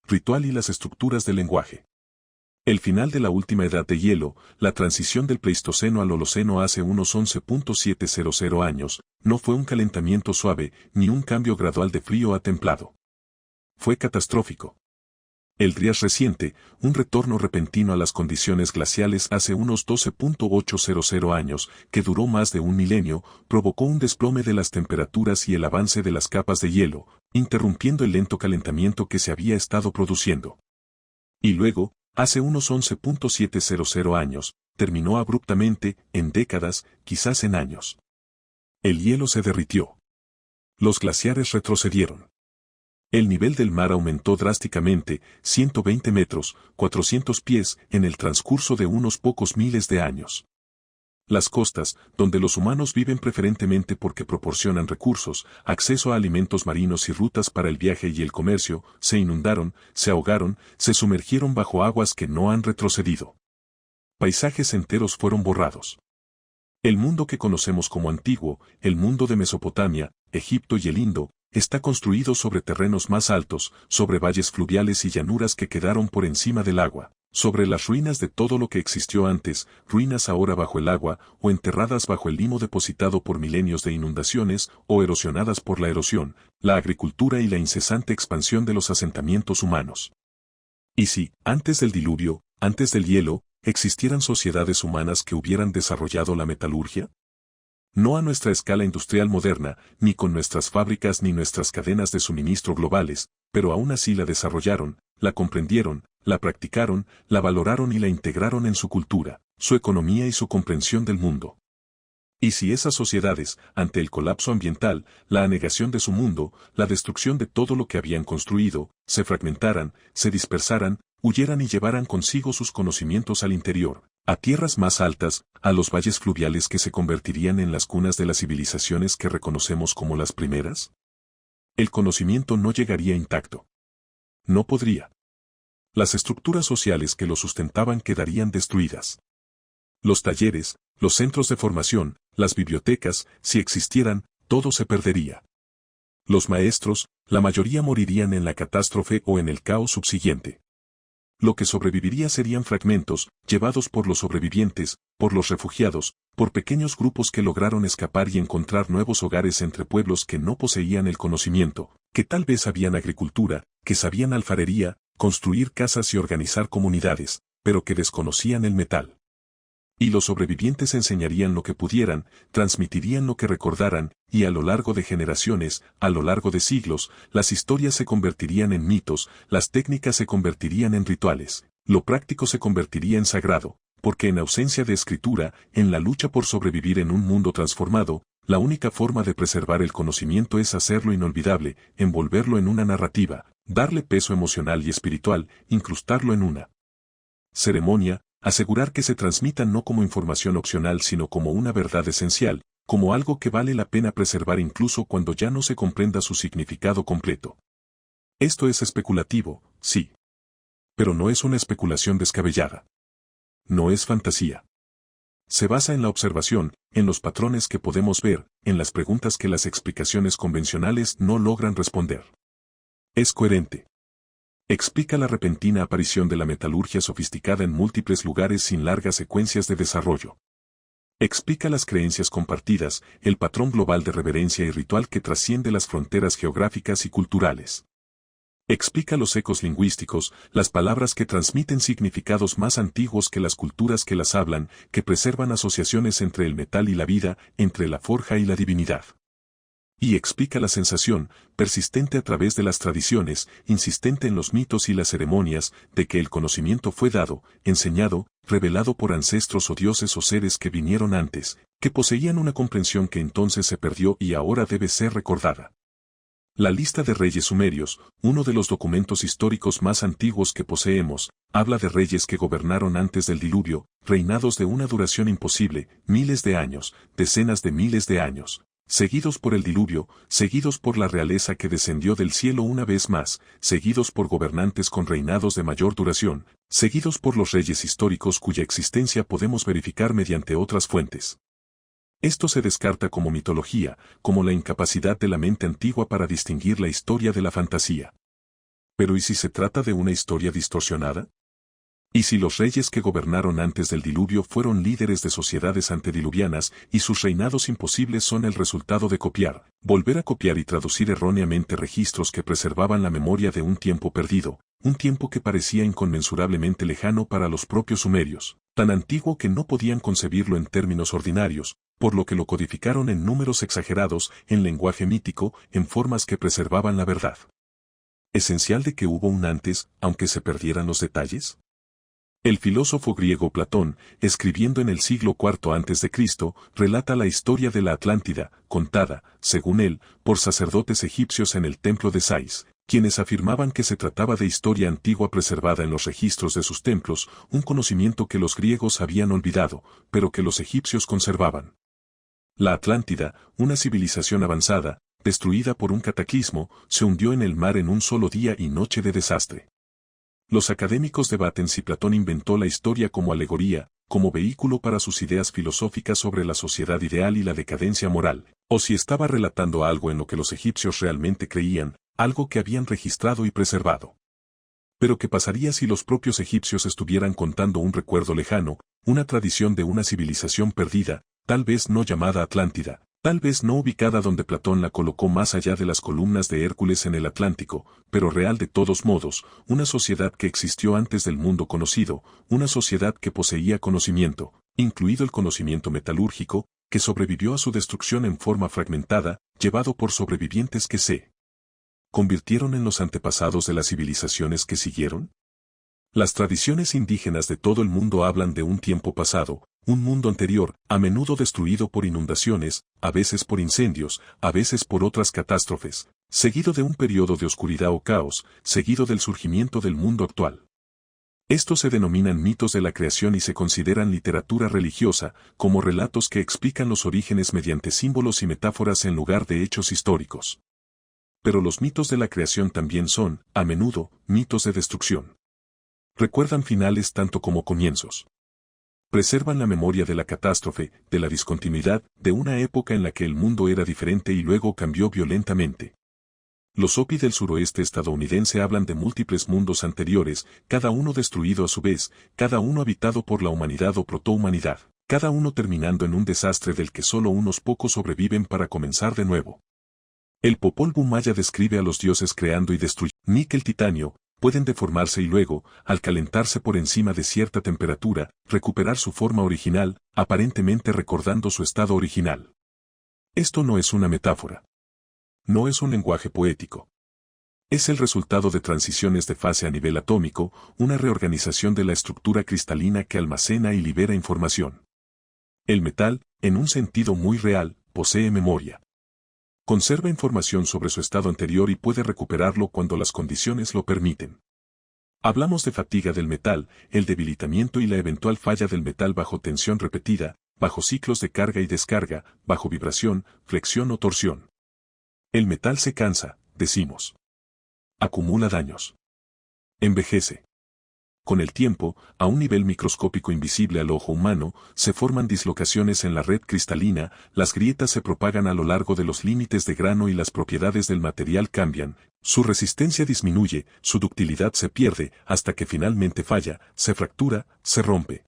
ritual y las estructuras del lenguaje. El final de la última edad de hielo, la transición del Pleistoceno al Holoceno hace unos 11.700 años, no fue un calentamiento suave, ni un cambio gradual de frío a templado. Fue catastrófico. El Trias reciente, un retorno repentino a las condiciones glaciales hace unos 12.800 años, que duró más de un milenio, provocó un desplome de las temperaturas y el avance de las capas de hielo, interrumpiendo el lento calentamiento que se había estado produciendo. Y luego, hace unos 11.700 años, terminó abruptamente, en décadas, quizás en años. El hielo se derritió. Los glaciares retrocedieron. El nivel del mar aumentó drásticamente, 120 metros, 400 pies, en el transcurso de unos pocos miles de años. Las costas, donde los humanos viven preferentemente porque proporcionan recursos, acceso a alimentos marinos y rutas para el viaje y el comercio, se inundaron, se ahogaron, se sumergieron bajo aguas que no han retrocedido. Paisajes enteros fueron borrados. El mundo que conocemos como antiguo, el mundo de Mesopotamia, Egipto y el Indo, está construido sobre terrenos más altos, sobre valles fluviales y llanuras que quedaron por encima del agua, sobre las ruinas de todo lo que existió antes, ruinas ahora bajo el agua, o enterradas bajo el limo depositado por milenios de inundaciones, o erosionadas por la erosión, la agricultura y la incesante expansión de los asentamientos humanos. Y si, antes del diluvio, antes del hielo, existieran sociedades humanas que hubieran desarrollado la metalurgia? No a nuestra escala industrial moderna, ni con nuestras fábricas ni nuestras cadenas de suministro globales, pero aún así la desarrollaron, la comprendieron, la practicaron, la valoraron y la integraron en su cultura, su economía y su comprensión del mundo. Y si esas sociedades, ante el colapso ambiental, la anegación de su mundo, la destrucción de todo lo que habían construido, se fragmentaran, se dispersaran, huyeran y llevaran consigo sus conocimientos al interior, a tierras más altas, a los valles fluviales que se convertirían en las cunas de las civilizaciones que reconocemos como las primeras? el conocimiento no llegaría intacto. No podría. Las estructuras sociales que lo sustentaban quedarían destruidas. Los talleres, los centros de formación, las bibliotecas, si existieran, todo se perdería. Los maestros, la mayoría morirían en la catástrofe o en el caos subsiguiente. Lo que sobreviviría serían fragmentos, llevados por los sobrevivientes, por los refugiados, por pequeños grupos que lograron escapar y encontrar nuevos hogares entre pueblos que no poseían el conocimiento, que tal vez sabían agricultura, que sabían alfarería, construir casas y organizar comunidades, pero que desconocían el metal. Y los sobrevivientes enseñarían lo que pudieran, transmitirían lo que recordaran, y a lo largo de generaciones, a lo largo de siglos, las historias se convertirían en mitos, las técnicas se convertirían en rituales, lo práctico se convertiría en sagrado, porque en ausencia de escritura, en la lucha por sobrevivir en un mundo transformado, la única forma de preservar el conocimiento es hacerlo inolvidable, envolverlo en una narrativa, darle peso emocional y espiritual, incrustarlo en una ceremonia, asegurar que se transmita no como información opcional sino como una verdad esencial, como algo que vale la pena preservar incluso cuando ya no se comprenda su significado completo. Esto es especulativo, sí. Pero no es una especulación descabellada. No es fantasía. Se basa en la observación, en los patrones que podemos ver, en las preguntas que las explicaciones convencionales no logran responder. Es coherente. Explica la repentina aparición de la metalurgia sofisticada en múltiples lugares sin largas secuencias de desarrollo. Explica las creencias compartidas, el patrón global de reverencia y ritual que trasciende las fronteras geográficas y culturales. Explica los ecos lingüísticos, las palabras que transmiten significados más antiguos que las culturas que las hablan, que preservan asociaciones entre el metal y la vida, entre la forja y la divinidad. Y explica la sensación, persistente a través de las tradiciones, insistente en los mitos y las ceremonias, de que el conocimiento fue dado, enseñado, revelado por ancestros o dioses o seres que vinieron antes, que poseían una comprensión que entonces se perdió y ahora debe ser recordada. La lista de reyes sumerios, uno de los documentos históricos más antiguos que poseemos, habla de reyes que gobernaron antes del diluvio, reinados de una duración imposible, miles de años, decenas de miles de años. Seguidos por el diluvio, seguidos por la realeza que descendió del cielo una vez más, seguidos por gobernantes con reinados de mayor duración, seguidos por los reyes históricos cuya existencia podemos verificar mediante otras fuentes. Esto se descarta como mitología, como la incapacidad de la mente antigua para distinguir la historia de la fantasía. Pero ¿y si se trata de una historia distorsionada? ¿Y si los reyes que gobernaron antes del diluvio fueron líderes de sociedades antediluvianas y sus reinados imposibles son el resultado de copiar, volver a copiar y traducir erróneamente registros que preservaban la memoria de un tiempo perdido, un tiempo que parecía inconmensurablemente lejano para los propios sumerios, tan antiguo que no podían concebirlo en términos ordinarios, por lo que lo codificaron en números exagerados, en lenguaje mítico, en formas que preservaban la verdad? ¿Esencial de que hubo un antes, aunque se perdieran los detalles? El filósofo griego Platón, escribiendo en el siglo IV a.C., relata la historia de la Atlántida, contada, según él, por sacerdotes egipcios en el templo de Sais, quienes afirmaban que se trataba de historia antigua preservada en los registros de sus templos, un conocimiento que los griegos habían olvidado, pero que los egipcios conservaban. La Atlántida, una civilización avanzada, destruida por un cataclismo, se hundió en el mar en un solo día y noche de desastre. Los académicos debaten si Platón inventó la historia como alegoría, como vehículo para sus ideas filosóficas sobre la sociedad ideal y la decadencia moral, o si estaba relatando algo en lo que los egipcios realmente creían, algo que habían registrado y preservado. Pero ¿qué pasaría si los propios egipcios estuvieran contando un recuerdo lejano, una tradición de una civilización perdida, tal vez no llamada Atlántida? Tal vez no ubicada donde Platón la colocó más allá de las columnas de Hércules en el Atlántico, pero real de todos modos, una sociedad que existió antes del mundo conocido, una sociedad que poseía conocimiento, incluido el conocimiento metalúrgico, que sobrevivió a su destrucción en forma fragmentada, llevado por sobrevivientes que se convirtieron en los antepasados de las civilizaciones que siguieron. Las tradiciones indígenas de todo el mundo hablan de un tiempo pasado, un mundo anterior, a menudo destruido por inundaciones, a veces por incendios, a veces por otras catástrofes, seguido de un periodo de oscuridad o caos, seguido del surgimiento del mundo actual. Estos se denominan mitos de la creación y se consideran literatura religiosa, como relatos que explican los orígenes mediante símbolos y metáforas en lugar de hechos históricos. Pero los mitos de la creación también son, a menudo, mitos de destrucción. Recuerdan finales tanto como comienzos. Preservan la memoria de la catástrofe, de la discontinuidad, de una época en la que el mundo era diferente y luego cambió violentamente. Los Hopi del suroeste estadounidense hablan de múltiples mundos anteriores, cada uno destruido a su vez, cada uno habitado por la humanidad o protohumanidad, cada uno terminando en un desastre del que solo unos pocos sobreviven para comenzar de nuevo. El Popol Vuh maya describe a los dioses creando y destruyendo. Níquel, titanio, pueden deformarse y luego, al calentarse por encima de cierta temperatura, recuperar su forma original, aparentemente recordando su estado original. Esto no es una metáfora. No es un lenguaje poético. Es el resultado de transiciones de fase a nivel atómico, una reorganización de la estructura cristalina que almacena y libera información. El metal, en un sentido muy real, posee memoria. Conserva información sobre su estado anterior y puede recuperarlo cuando las condiciones lo permiten. Hablamos de fatiga del metal, el debilitamiento y la eventual falla del metal bajo tensión repetida, bajo ciclos de carga y descarga, bajo vibración, flexión o torsión. El metal se cansa, decimos. Acumula daños. Envejece. Con el tiempo, a un nivel microscópico invisible al ojo humano, se forman dislocaciones en la red cristalina, las grietas se propagan a lo largo de los límites de grano y las propiedades del material cambian, su resistencia disminuye, su ductilidad se pierde, hasta que finalmente falla, se fractura, se rompe.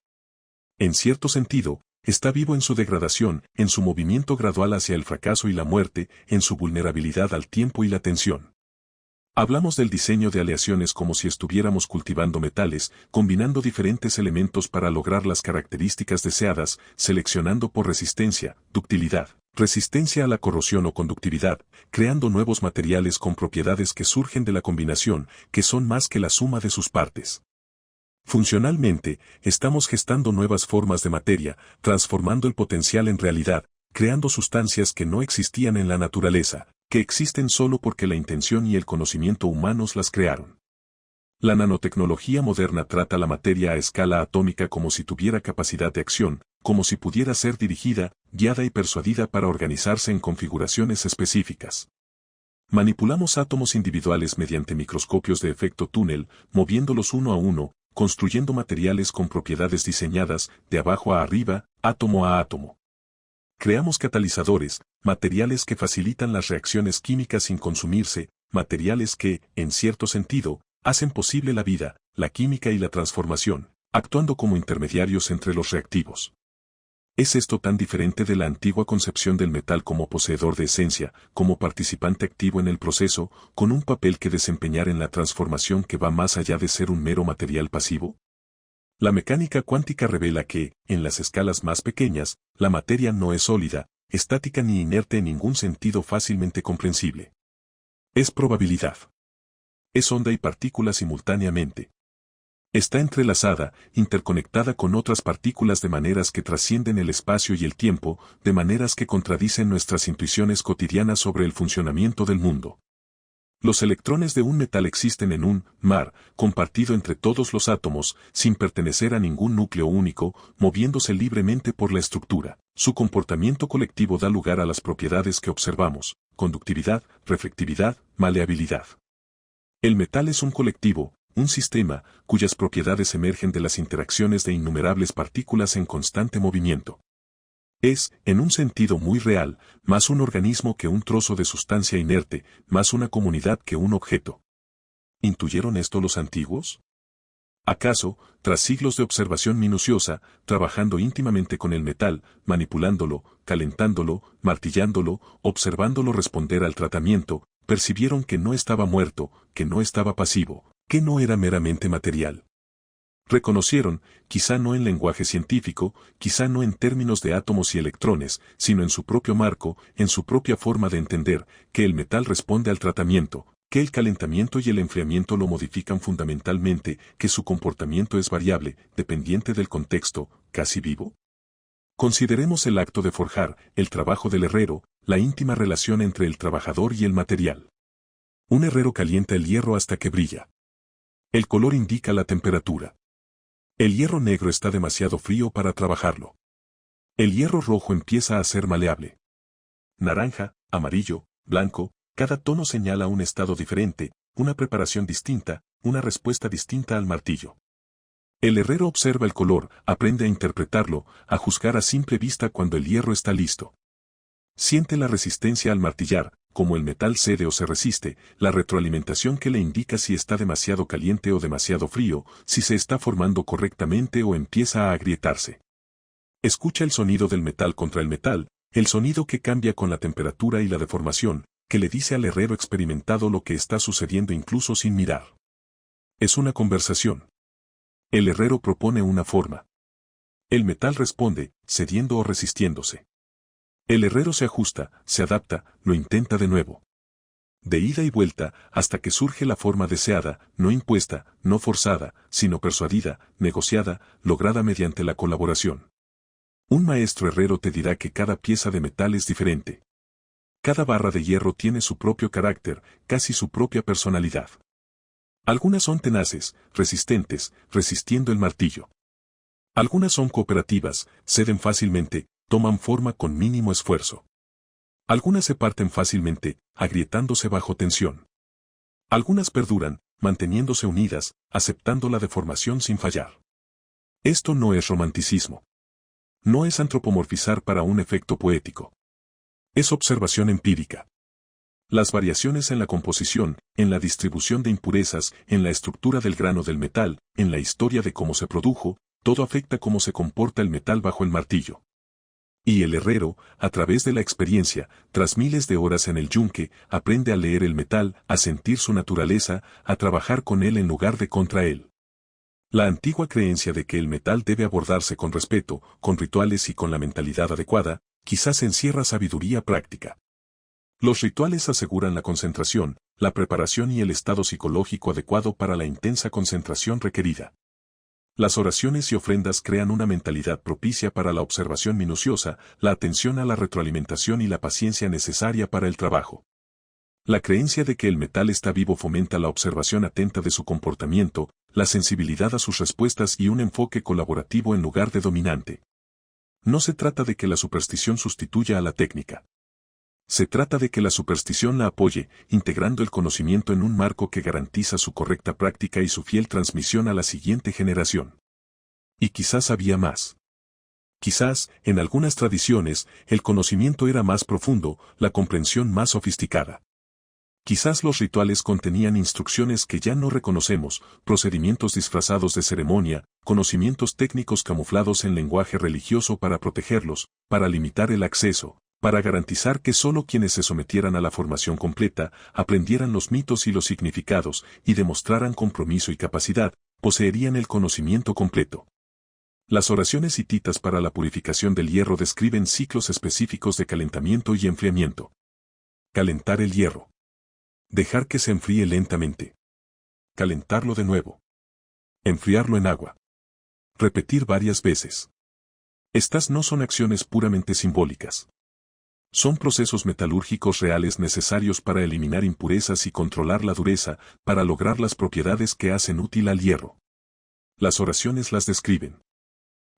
En cierto sentido, está vivo en su degradación, en su movimiento gradual hacia el fracaso y la muerte, en su vulnerabilidad al tiempo y la tensión. Hablamos del diseño de aleaciones como si estuviéramos cultivando metales, combinando diferentes elementos para lograr las características deseadas, seleccionando por resistencia, ductilidad, resistencia a la corrosión o conductividad, creando nuevos materiales con propiedades que surgen de la combinación, que son más que la suma de sus partes. Funcionalmente, estamos gestando nuevas formas de materia, transformando el potencial en realidad, creando sustancias que no existían en la naturaleza, que existen solo porque la intención y el conocimiento humanos las crearon. La nanotecnología moderna trata la materia a escala atómica como si tuviera capacidad de acción, como si pudiera ser dirigida, guiada y persuadida para organizarse en configuraciones específicas. Manipulamos átomos individuales mediante microscopios de efecto túnel, moviéndolos uno a uno, construyendo materiales con propiedades diseñadas, de abajo a arriba, átomo a átomo. Creamos catalizadores, materiales que facilitan las reacciones químicas sin consumirse, materiales que, en cierto sentido, hacen posible la vida, la química y la transformación, actuando como intermediarios entre los reactivos. ¿Es esto tan diferente de la antigua concepción del metal como poseedor de esencia, como participante activo en el proceso, con un papel que desempeñar en la transformación que va más allá de ser un mero material pasivo? La mecánica cuántica revela que, en las escalas más pequeñas, la materia no es sólida, estática ni inerte en ningún sentido fácilmente comprensible. Es probabilidad. Es onda y partícula simultáneamente. Está entrelazada, interconectada con otras partículas de maneras que trascienden el espacio y el tiempo, de maneras que contradicen nuestras intuiciones cotidianas sobre el funcionamiento del mundo. Los electrones de un metal existen en un mar, compartido entre todos los átomos, sin pertenecer a ningún núcleo único, moviéndose libremente por la estructura. Su comportamiento colectivo da lugar a las propiedades que observamos: conductividad, reflectividad, maleabilidad. El metal es un colectivo, un sistema, cuyas propiedades emergen de las interacciones de innumerables partículas en constante movimiento. Es, en un sentido muy real, más un organismo que un trozo de sustancia inerte, más una comunidad que un objeto. ¿Intuyeron esto los antiguos? ¿Acaso, tras siglos de observación minuciosa, trabajando íntimamente con el metal, manipulándolo, calentándolo, martillándolo, observándolo responder al tratamiento, percibieron que no estaba muerto, que no estaba pasivo, que no era meramente material? Reconocieron, quizá no en lenguaje científico, quizá no en términos de átomos y electrones, sino en su propio marco, en su propia forma de entender, que el metal responde al tratamiento, que el calentamiento y el enfriamiento lo modifican fundamentalmente, que su comportamiento es variable, dependiente del contexto, casi vivo. Consideremos el acto de forjar, el trabajo del herrero, la íntima relación entre el trabajador y el material. Un herrero calienta el hierro hasta que brilla. El color indica la temperatura. El hierro negro está demasiado frío para trabajarlo. El hierro rojo empieza a ser maleable. Naranja, amarillo, blanco, Cada tono señala un estado diferente, una preparación distinta, una respuesta distinta al martillo. El herrero observa el color, aprende a interpretarlo, a juzgar a simple vista cuando el hierro está listo. Siente la resistencia al martillar, como el metal cede o se resiste, la retroalimentación que le indica si está demasiado caliente o demasiado frío, si se está formando correctamente o empieza a agrietarse. Escucha el sonido del metal contra el metal, el sonido que cambia con la temperatura y la deformación, que le dice al herrero experimentado lo que está sucediendo incluso sin mirar. Es una conversación. El herrero propone una forma. El metal responde, cediendo o resistiéndose. El herrero se ajusta, se adapta, lo intenta de nuevo. De ida y vuelta, hasta que surge la forma deseada, no impuesta, no forzada, sino persuadida, negociada, lograda mediante la colaboración. Un maestro herrero te dirá que cada pieza de metal es diferente. Cada barra de hierro tiene su propio carácter, casi su propia personalidad. Algunas son tenaces, resistentes, resistiendo el martillo. Algunas son cooperativas, ceden fácilmente, toman forma con mínimo esfuerzo. Algunas se parten fácilmente, agrietándose bajo tensión. Algunas perduran, manteniéndose unidas, aceptando la deformación sin fallar. Esto no es romanticismo. No es antropomorfizar para un efecto poético. Es observación empírica. Las variaciones en la composición, en la distribución de impurezas, en la estructura del grano del metal, en la historia de cómo se produjo, todo afecta cómo se comporta el metal bajo el martillo. Y el herrero, a través de la experiencia, tras miles de horas en el yunque, aprende a leer el metal, a sentir su naturaleza, a trabajar con él en lugar de contra él. La antigua creencia de que el metal debe abordarse con respeto, con rituales y con la mentalidad adecuada, quizás encierra sabiduría práctica. Los rituales aseguran la concentración, la preparación y el estado psicológico adecuado para la intensa concentración requerida. Las oraciones y ofrendas crean una mentalidad propicia para la observación minuciosa, la atención a la retroalimentación y la paciencia necesaria para el trabajo. La creencia de que el metal está vivo fomenta la observación atenta de su comportamiento, la sensibilidad a sus respuestas y un enfoque colaborativo en lugar de dominante. No se trata de que la superstición sustituya a la técnica. Se trata de que la superstición la apoye, integrando el conocimiento en un marco que garantiza su correcta práctica y su fiel transmisión a la siguiente generación. Y quizás había más. Quizás, en algunas tradiciones, el conocimiento era más profundo, la comprensión más sofisticada. Quizás los rituales contenían instrucciones que ya no reconocemos, procedimientos disfrazados de ceremonia, conocimientos técnicos camuflados en lenguaje religioso para protegerlos, para limitar el acceso, para garantizar que solo quienes se sometieran a la formación completa, aprendieran los mitos y los significados, y demostraran compromiso y capacidad, poseerían el conocimiento completo. Las oraciones hititas para la purificación del hierro describen ciclos específicos de calentamiento y enfriamiento. Calentar el hierro. Dejar que se enfríe lentamente. Calentarlo de nuevo. Enfriarlo en agua. Repetir varias veces. Estas no son acciones puramente simbólicas. Son procesos metalúrgicos reales necesarios para eliminar impurezas y controlar la dureza, para lograr las propiedades que hacen útil al hierro. Las oraciones las describen.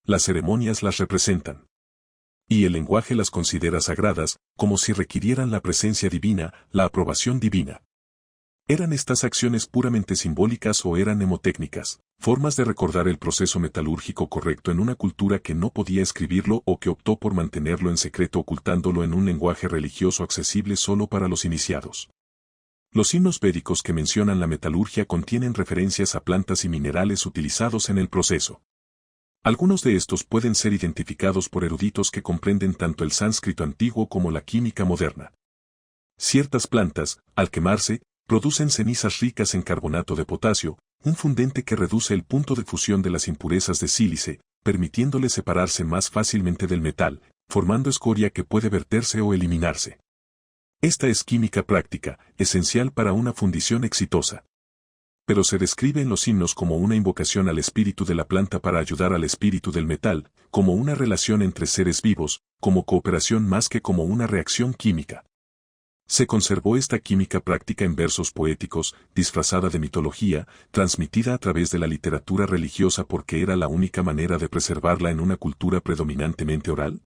Las ceremonias las representan. Y el lenguaje las considera sagradas, como si requirieran la presencia divina, la aprobación divina. ¿Eran estas acciones puramente simbólicas o eran mnemotécnicas, formas de recordar el proceso metalúrgico correcto en una cultura que no podía escribirlo o que optó por mantenerlo en secreto ocultándolo en un lenguaje religioso accesible solo para los iniciados? Los himnos védicos que mencionan la metalurgia contienen referencias a plantas y minerales utilizados en el proceso. Algunos de estos pueden ser identificados por eruditos que comprenden tanto el sánscrito antiguo como la química moderna. Ciertas plantas, al quemarse, producen cenizas ricas en carbonato de potasio, un fundente que reduce el punto de fusión de las impurezas de sílice, permitiéndole separarse más fácilmente del metal, formando escoria que puede verterse o eliminarse. Esta es química práctica, esencial para una fundición exitosa. Pero se describe en los himnos como una invocación al espíritu de la planta para ayudar al espíritu del metal, como una relación entre seres vivos, como cooperación más que como una reacción química. Se conservó esta química práctica en versos poéticos, disfrazada de mitología, transmitida a través de la literatura religiosa porque era la única manera de preservarla en una cultura predominantemente oral.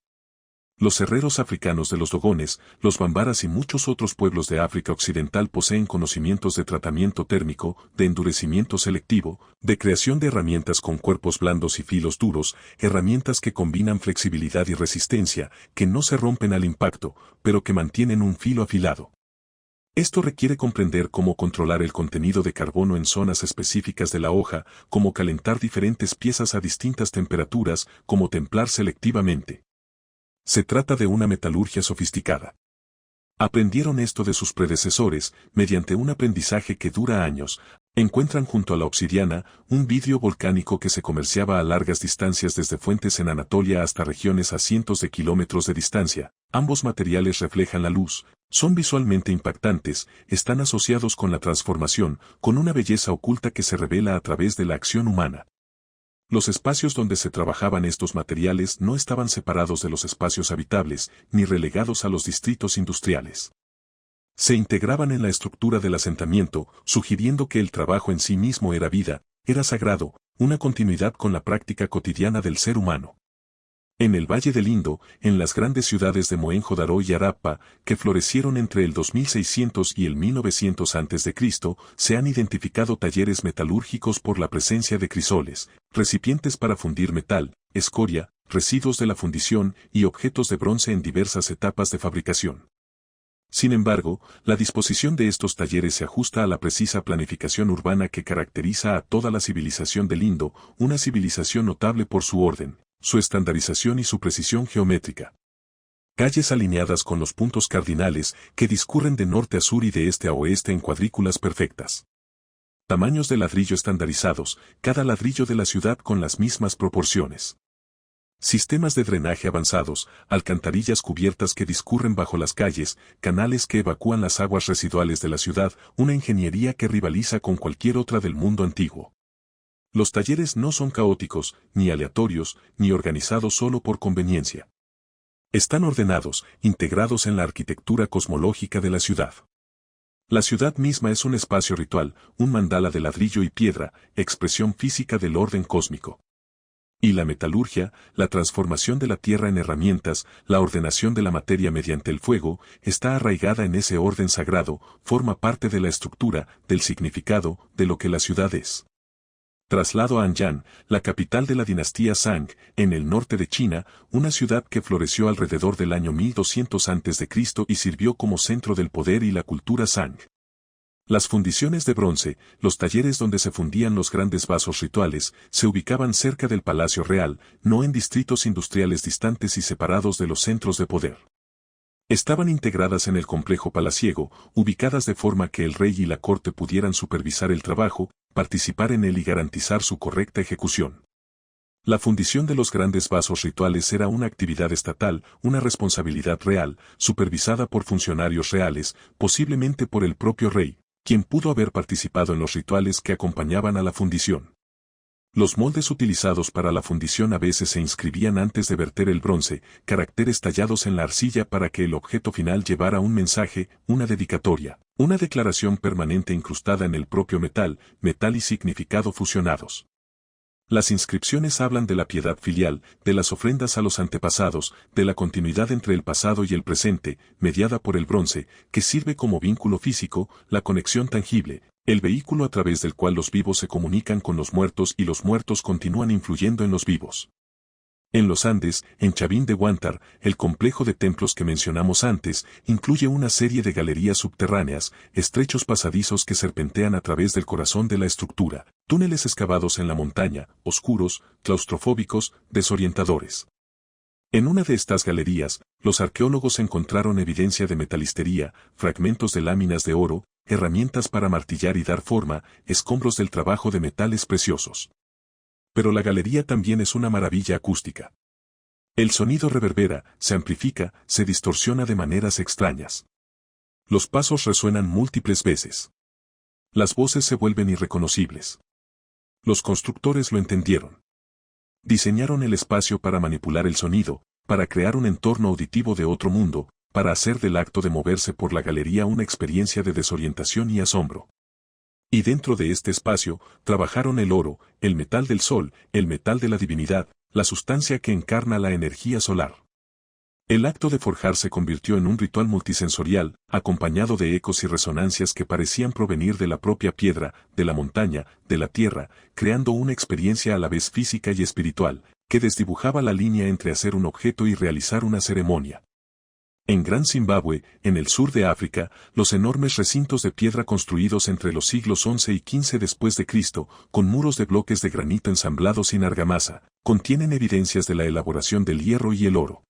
Los herreros africanos de los Dogones, los Bambaras y muchos otros pueblos de África Occidental poseen conocimientos de tratamiento térmico, de endurecimiento selectivo, de creación de herramientas con cuerpos blandos y filos duros, herramientas que combinan flexibilidad y resistencia, que no se rompen al impacto, pero que mantienen un filo afilado. Esto requiere comprender cómo controlar el contenido de carbono en zonas específicas de la hoja, cómo calentar diferentes piezas a distintas temperaturas, cómo templar selectivamente. Se trata de una metalurgia sofisticada. Aprendieron esto de sus predecesores, mediante un aprendizaje que dura años. Encuentran junto a la obsidiana un vidrio volcánico que se comerciaba a largas distancias desde fuentes en Anatolia hasta regiones a cientos de kilómetros de distancia. Ambos materiales reflejan la luz, son visualmente impactantes, están asociados con la transformación, con una belleza oculta que se revela a través de la acción humana. Los espacios donde se trabajaban estos materiales no estaban separados de los espacios habitables, ni relegados a los distritos industriales. Se integraban en la estructura del asentamiento, sugiriendo que el trabajo en sí mismo era vida, era sagrado, una continuidad con la práctica cotidiana del ser humano. En el Valle del Indo, en las grandes ciudades de Mohenjo-Daro y Harappa, que florecieron entre el 2600 y el 1900 a.C., se han identificado talleres metalúrgicos por la presencia de crisoles, recipientes para fundir metal, escoria, residuos de la fundición y objetos de bronce en diversas etapas de fabricación. Sin embargo, la disposición de estos talleres se ajusta a la precisa planificación urbana que caracteriza a toda la civilización del Indo, una civilización notable por su orden, su estandarización y su precisión geométrica. Calles alineadas con los puntos cardinales que discurren de norte a sur y de este a oeste en cuadrículas perfectas. Tamaños de ladrillo estandarizados, cada ladrillo de la ciudad con las mismas proporciones. Sistemas de drenaje avanzados, alcantarillas cubiertas que discurren bajo las calles, canales que evacúan las aguas residuales de la ciudad, una ingeniería que rivaliza con cualquier otra del mundo antiguo. Los talleres no son caóticos, ni aleatorios, ni organizados solo por conveniencia. Están ordenados, integrados en la arquitectura cosmológica de la ciudad. La ciudad misma es un espacio ritual, un mandala de ladrillo y piedra, expresión física del orden cósmico. Y la metalurgia, la transformación de la tierra en herramientas, la ordenación de la materia mediante el fuego, está arraigada en ese orden sagrado, forma parte de la estructura, del significado, de lo que la ciudad es. Traslado a Anyang, la capital de la dinastía Zhang, en el norte de China, una ciudad que floreció alrededor del año 1200 a.C. y sirvió como centro del poder y la cultura Zhang. Las fundiciones de bronce, los talleres donde se fundían los grandes vasos rituales, se ubicaban cerca del Palacio Real, no en distritos industriales distantes y separados de los centros de poder. Estaban integradas en el complejo palaciego, ubicadas de forma que el rey y la corte pudieran supervisar el trabajo, participar en él y garantizar su correcta ejecución. La fundición de los grandes vasos rituales era una actividad estatal, una responsabilidad real, supervisada por funcionarios reales, posiblemente por el propio rey, quien pudo haber participado en los rituales que acompañaban a la fundición. Los moldes utilizados para la fundición a veces se inscribían antes de verter el bronce, caracteres tallados en la arcilla para que el objeto final llevara un mensaje, una dedicatoria, una declaración permanente incrustada en el propio metal, metal y significado fusionados. Las inscripciones hablan de la piedad filial, de las ofrendas a los antepasados, de la continuidad entre el pasado y el presente, mediada por el bronce, que sirve como vínculo físico, la conexión tangible, el vehículo a través del cual los vivos se comunican con los muertos y los muertos continúan influyendo en los vivos. En los Andes, en Chavín de Huántar, el complejo de templos que mencionamos antes, incluye una serie de galerías subterráneas, estrechos pasadizos que serpentean a través del corazón de la estructura, túneles excavados en la montaña, oscuros, claustrofóbicos, desorientadores. En una de estas galerías, los arqueólogos encontraron evidencia de metalistería, fragmentos de láminas de oro, herramientas para martillar y dar forma, escombros del trabajo de metales preciosos. Pero la galería también es una maravilla acústica. El sonido reverbera, se amplifica, se distorsiona de maneras extrañas. Los pasos resuenan múltiples veces. Las voces se vuelven irreconocibles. Los constructores lo entendieron. Diseñaron el espacio para manipular el sonido, para crear un entorno auditivo de otro mundo, para hacer del acto de moverse por la galería una experiencia de desorientación y asombro. Y dentro de este espacio, trabajaron el oro, el metal del sol, el metal de la divinidad, la sustancia que encarna la energía solar. El acto de forjar se convirtió en un ritual multisensorial, acompañado de ecos y resonancias que parecían provenir de la propia piedra, de la montaña, de la tierra, creando una experiencia a la vez física y espiritual, que desdibujaba la línea entre hacer un objeto y realizar una ceremonia. En Gran Zimbabue, en el sur de África, los enormes recintos de piedra construidos entre los siglos XI y XV después de Cristo, con muros de bloques de granito ensamblados sin argamasa, contienen evidencias de la elaboración del hierro y el oro.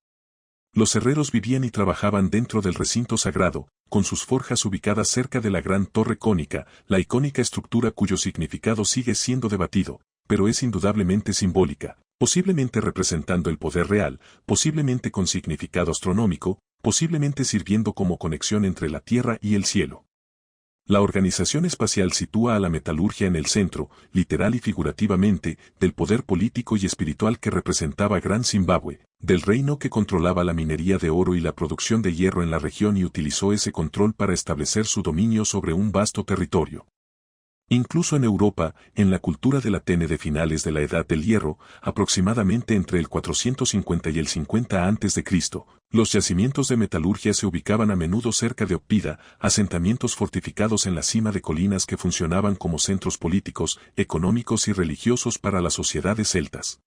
Los herreros vivían y trabajaban dentro del recinto sagrado, con sus forjas ubicadas cerca de la gran torre cónica, la icónica estructura cuyo significado sigue siendo debatido, pero es indudablemente simbólica, posiblemente representando el poder real, posiblemente con significado astronómico, posiblemente sirviendo como conexión entre la Tierra y el cielo. La Organización Espacial sitúa a la metalurgia en el centro, literal y figurativamente, del poder político y espiritual que representaba Gran Zimbabue, del reino que controlaba la minería de oro y la producción de hierro en la región y utilizó ese control para establecer su dominio sobre un vasto territorio. Incluso en Europa, en la cultura del Atene de finales de la Edad del Hierro, aproximadamente entre el 450 y el 50 a.C., los yacimientos de metalurgia se ubicaban a menudo cerca de Oppida, asentamientos fortificados en la cima de colinas que funcionaban como centros políticos, económicos y religiosos para las sociedades celtas.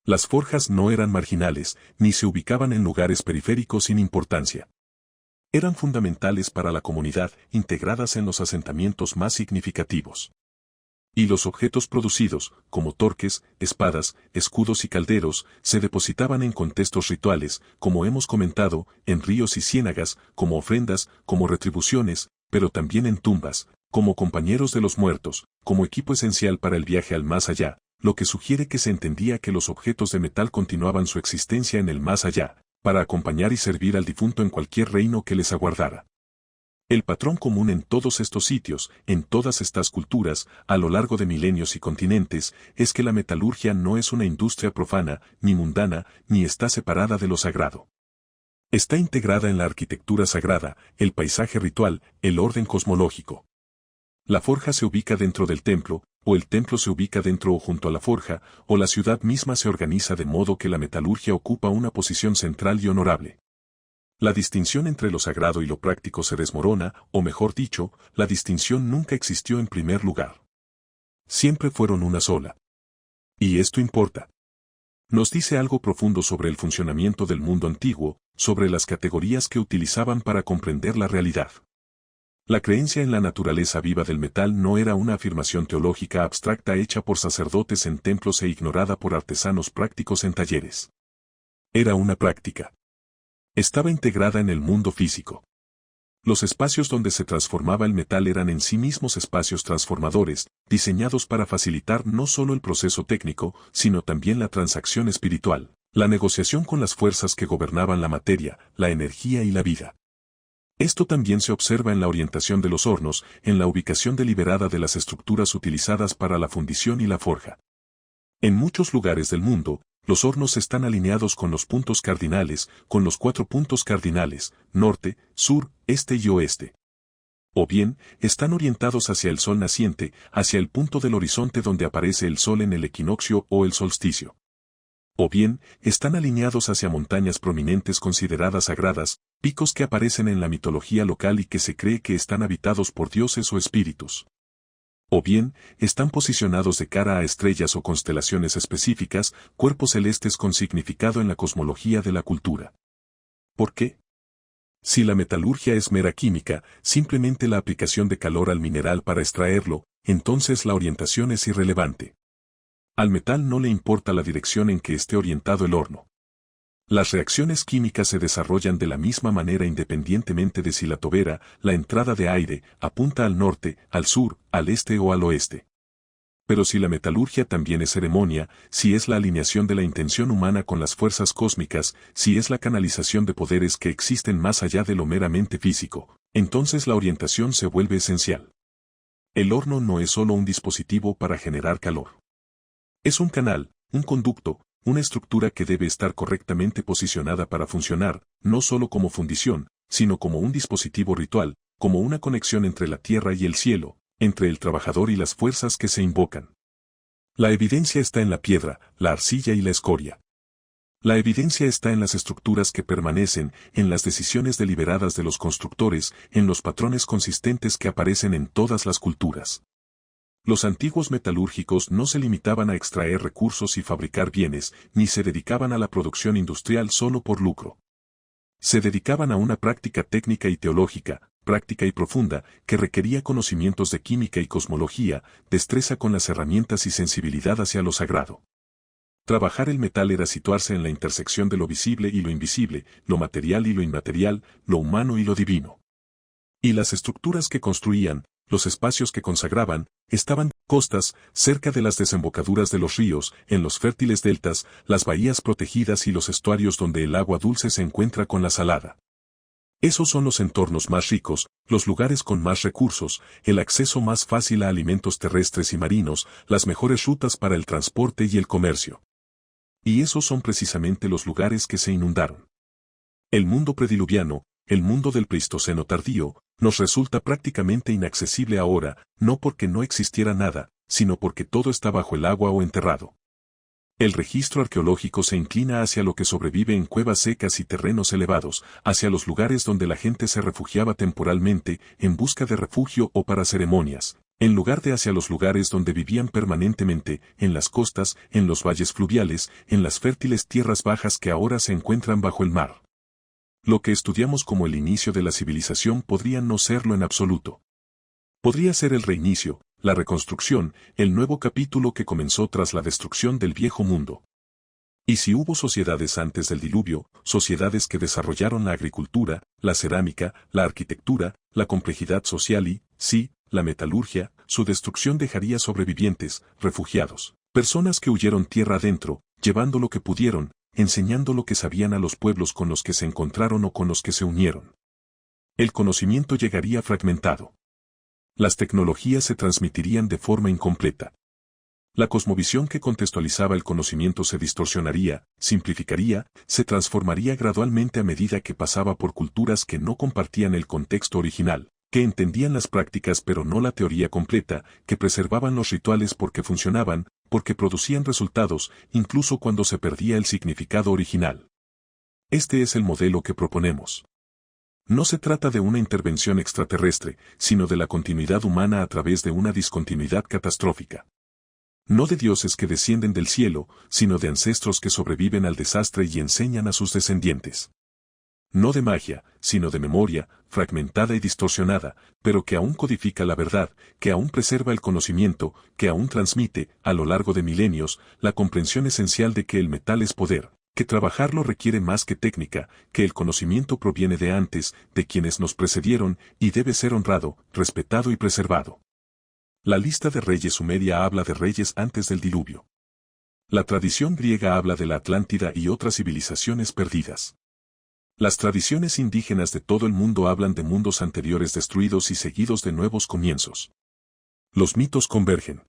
Las forjas no eran marginales, ni se ubicaban en lugares periféricos sin importancia. Eran fundamentales para la comunidad, integradas en los asentamientos más significativos. Y los objetos producidos, como torques, espadas, escudos y calderos, se depositaban en contextos rituales, como hemos comentado, en ríos y ciénagas, como ofrendas, como retribuciones, pero también en tumbas, como compañeros de los muertos, como equipo esencial para el viaje al más allá, lo que sugiere que se entendía que los objetos de metal continuaban su existencia en el más allá, para acompañar y servir al difunto en cualquier reino que les aguardara. El patrón común en todos estos sitios, en todas estas culturas, a lo largo de milenios y continentes, es que la metalurgia no es una industria profana, ni mundana, ni está separada de lo sagrado. Está integrada en la arquitectura sagrada, el paisaje ritual, el orden cosmológico. La forja se ubica dentro del templo, o el templo se ubica dentro o junto a la forja, o la ciudad misma se organiza de modo que la metalurgia ocupa una posición central y honorable. La distinción entre lo sagrado y lo práctico se desmorona, o mejor dicho, la distinción nunca existió en primer lugar. Siempre fueron una sola. Y esto importa. Nos dice algo profundo sobre el funcionamiento del mundo antiguo, sobre las categorías que utilizaban para comprender la realidad. La creencia en la naturaleza viva del metal no era una afirmación teológica abstracta hecha por sacerdotes en templos e ignorada por artesanos prácticos en talleres. Era una práctica. Estaba integrada en el mundo físico. Los espacios donde se transformaba el metal eran en sí mismos espacios transformadores, diseñados para facilitar no solo el proceso técnico, sino también la transacción espiritual, la negociación con las fuerzas que gobernaban la materia, la energía y la vida. Esto también se observa en la orientación de los hornos, en la ubicación deliberada de las estructuras utilizadas para la fundición y la forja. En muchos lugares del mundo, los hornos están alineados con los puntos cardinales, con los 4 puntos cardinales, norte, sur, este y oeste. O bien, están orientados hacia el sol naciente, hacia el punto del horizonte donde aparece el sol en el equinoccio o el solsticio. O bien, están alineados hacia montañas prominentes consideradas sagradas, picos que aparecen en la mitología local y que se cree que están habitados por dioses o espíritus. O bien, están posicionados de cara a estrellas o constelaciones específicas, cuerpos celestes con significado en la cosmología de la cultura. ¿Por qué? Si la metalurgia es mera química, simplemente la aplicación de calor al mineral para extraerlo, entonces la orientación es irrelevante. Al metal no le importa la dirección en que esté orientado el horno. Las reacciones químicas se desarrollan de la misma manera independientemente de si la tobera, la entrada de aire, apunta al norte, al sur, al este o al oeste. Pero si la metalurgia también es ceremonia, si es la alineación de la intención humana con las fuerzas cósmicas, si es la canalización de poderes que existen más allá de lo meramente físico, entonces la orientación se vuelve esencial. El horno no es solo un dispositivo para generar calor. Es un canal, un conducto, una estructura que debe estar correctamente posicionada para funcionar, no solo como fundición, sino como un dispositivo ritual, como una conexión entre la tierra y el cielo, entre el trabajador y las fuerzas que se invocan. La evidencia está en la piedra, la arcilla y la escoria. La evidencia está en las estructuras que permanecen, en las decisiones deliberadas de los constructores, en los patrones consistentes que aparecen en todas las culturas. Los antiguos metalúrgicos no se limitaban a extraer recursos y fabricar bienes, ni se dedicaban a la producción industrial solo por lucro. Se dedicaban a una práctica técnica y teológica, práctica y profunda, que requería conocimientos de química y cosmología, destreza con las herramientas y sensibilidad hacia lo sagrado. Trabajar el metal era situarse en la intersección de lo visible y lo invisible, lo material y lo inmaterial, lo humano y lo divino. Y las estructuras que construían, los espacios que consagraban, estaban costas, cerca de las desembocaduras de los ríos, en los fértiles deltas, las bahías protegidas y los estuarios donde el agua dulce se encuentra con la salada. Esos son los entornos más ricos, los lugares con más recursos, el acceso más fácil a alimentos terrestres y marinos, las mejores rutas para el transporte y el comercio. Y esos son precisamente los lugares que se inundaron. El mundo prediluviano, el mundo del Pleistoceno tardío, nos resulta prácticamente inaccesible ahora, no porque no existiera nada, sino porque todo está bajo el agua o enterrado. El registro arqueológico se inclina hacia lo que sobrevive en cuevas secas y terrenos elevados, hacia los lugares donde la gente se refugiaba temporalmente, en busca de refugio o para ceremonias, en lugar de hacia los lugares donde vivían permanentemente, en las costas, en los valles fluviales, en las fértiles tierras bajas que ahora se encuentran bajo el mar. Lo que estudiamos como el inicio de la civilización podría no serlo en absoluto. Podría ser el reinicio, la reconstrucción, el nuevo capítulo que comenzó tras la destrucción del viejo mundo. Y si hubo sociedades antes del diluvio, sociedades que desarrollaron la agricultura, la cerámica, la arquitectura, la complejidad social y, sí, la metalurgia, su destrucción dejaría sobrevivientes, refugiados, personas que huyeron tierra adentro, llevando lo que pudieron, enseñando lo que sabían a los pueblos con los que se encontraron o con los que se unieron. El conocimiento llegaría fragmentado. Las tecnologías se transmitirían de forma incompleta. La cosmovisión que contextualizaba el conocimiento se distorsionaría, simplificaría, se transformaría gradualmente a medida que pasaba por culturas que no compartían el contexto original, que entendían las prácticas pero no la teoría completa, que preservaban los rituales porque funcionaban, porque producían resultados, incluso cuando se perdía el significado original. Este es el modelo que proponemos. No se trata de una intervención extraterrestre, sino de la continuidad humana a través de una discontinuidad catastrófica. No de dioses que descienden del cielo, sino de ancestros que sobreviven al desastre y enseñan a sus descendientes. No de magia, sino de memoria, fragmentada y distorsionada, pero que aún codifica la verdad, que aún preserva el conocimiento, que aún transmite, a lo largo de milenios, la comprensión esencial de que el metal es poder, que trabajarlo requiere más que técnica, que el conocimiento proviene de antes, de quienes nos precedieron, y debe ser honrado, respetado y preservado. La lista de reyes sumeria habla de reyes antes del diluvio. La tradición griega habla de la Atlántida y otras civilizaciones perdidas. Las tradiciones indígenas de todo el mundo hablan de mundos anteriores destruidos y seguidos de nuevos comienzos. Los mitos convergen.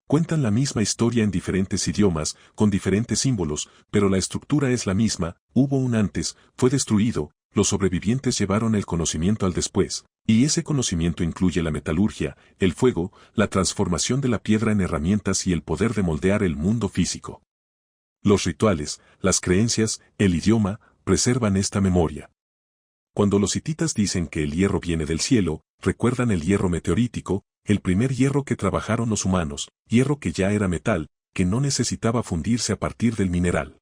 Cuentan la misma historia en diferentes idiomas, con diferentes símbolos, pero la estructura es la misma: hubo un antes, fue destruido, los sobrevivientes llevaron el conocimiento al después, y ese conocimiento incluye la metalurgia, el fuego, la transformación de la piedra en herramientas y el poder de moldear el mundo físico. Los rituales, las creencias, el idioma, preservan esta memoria. Cuando los hititas dicen que el hierro viene del cielo, recuerdan el hierro meteorítico, el primer hierro que trabajaron los humanos, hierro que ya era metal, que no necesitaba fundirse a partir del mineral.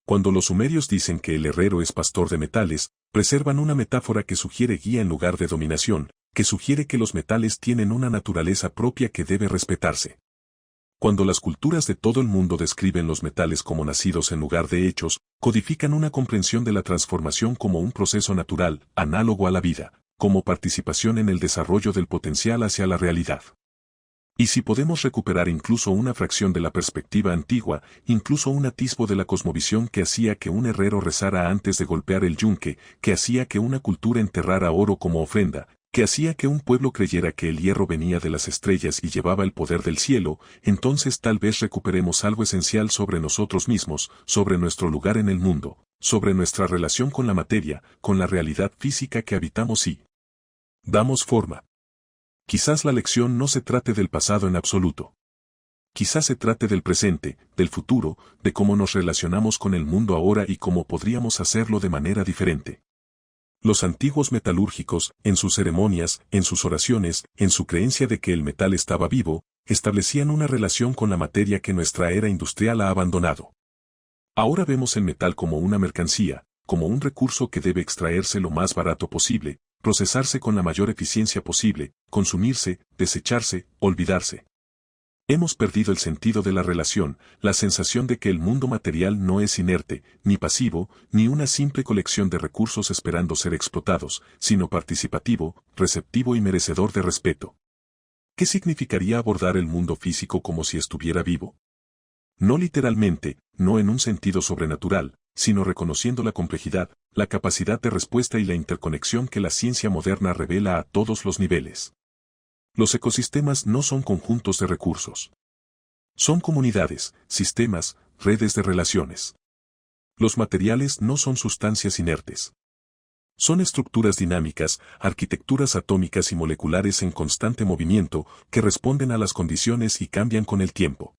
Cuando los sumerios dicen que el herrero es pastor de metales, preservan una metáfora que sugiere guía en lugar de dominación, que sugiere que los metales tienen una naturaleza propia que debe respetarse. Cuando las culturas de todo el mundo describen los metales como nacidos en lugar de hechos, codifican una comprensión de la transformación como un proceso natural, análogo a la vida, como participación en el desarrollo del potencial hacia la realidad. Y si podemos recuperar incluso una fracción de la perspectiva antigua, incluso un atisbo de la cosmovisión que hacía que un herrero rezara antes de golpear el yunque, que hacía que una cultura enterrara oro como ofrenda, que hacía que un pueblo creyera que el hierro venía de las estrellas y llevaba el poder del cielo, entonces tal vez recuperemos algo esencial sobre nosotros mismos, sobre nuestro lugar en el mundo, sobre nuestra relación con la materia, con la realidad física que habitamos y damos forma. Quizás la lección no se trate del pasado en absoluto. Quizás se trate del presente, del futuro, de cómo nos relacionamos con el mundo ahora y cómo podríamos hacerlo de manera diferente. Los antiguos metalúrgicos, en sus ceremonias, en sus oraciones, en su creencia de que el metal estaba vivo, establecían una relación con la materia que nuestra era industrial ha abandonado. Ahora vemos el metal como una mercancía, como un recurso que debe extraerse lo más barato posible, procesarse con la mayor eficiencia posible, consumirse, desecharse, olvidarse. Hemos perdido el sentido de la relación, la sensación de que el mundo material no es inerte, ni pasivo, ni una simple colección de recursos esperando ser explotados, sino participativo, receptivo y merecedor de respeto. ¿Qué significaría abordar el mundo físico como si estuviera vivo? No literalmente, no en un sentido sobrenatural, sino reconociendo la complejidad, la capacidad de respuesta y la interconexión que la ciencia moderna revela a todos los niveles. Los ecosistemas no son conjuntos de recursos. Son comunidades, sistemas, redes de relaciones. Los materiales no son sustancias inertes. Son estructuras dinámicas, arquitecturas atómicas y moleculares en constante movimiento que responden a las condiciones y cambian con el tiempo.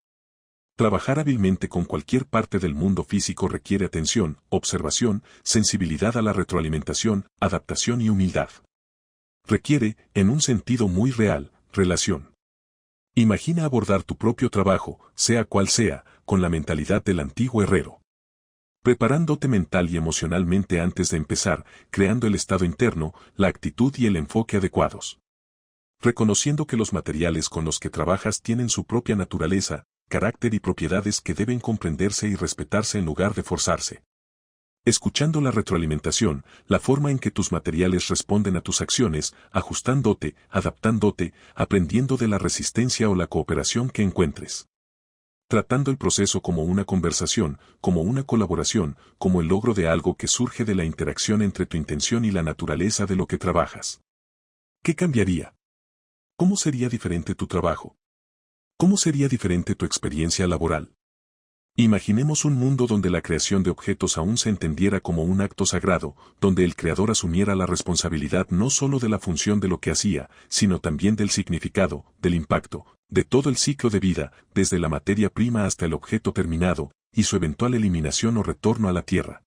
Trabajar hábilmente con cualquier parte del mundo físico requiere atención, observación, sensibilidad a la retroalimentación, adaptación y humildad. Requiere, en un sentido muy real, relación. Imagina abordar tu propio trabajo, sea cual sea, con la mentalidad del antiguo herrero. Preparándote mental y emocionalmente antes de empezar, creando el estado interno, la actitud y el enfoque adecuados. Reconociendo que los materiales con los que trabajas tienen su propia naturaleza, carácter y propiedades que deben comprenderse y respetarse en lugar de forzarse. Escuchando la retroalimentación, la forma en que tus materiales responden a tus acciones, ajustándote, adaptándote, aprendiendo de la resistencia o la cooperación que encuentres. Tratando el proceso como una conversación, como una colaboración, como el logro de algo que surge de la interacción entre tu intención y la naturaleza de lo que trabajas. ¿Qué cambiaría? ¿Cómo sería diferente tu trabajo? ¿Cómo sería diferente tu experiencia laboral? Imaginemos un mundo donde la creación de objetos aún se entendiera como un acto sagrado, donde el creador asumiera la responsabilidad no solo de la función de lo que hacía, sino también del significado, del impacto, de todo el ciclo de vida, desde la materia prima hasta el objeto terminado, y su eventual eliminación o retorno a la tierra.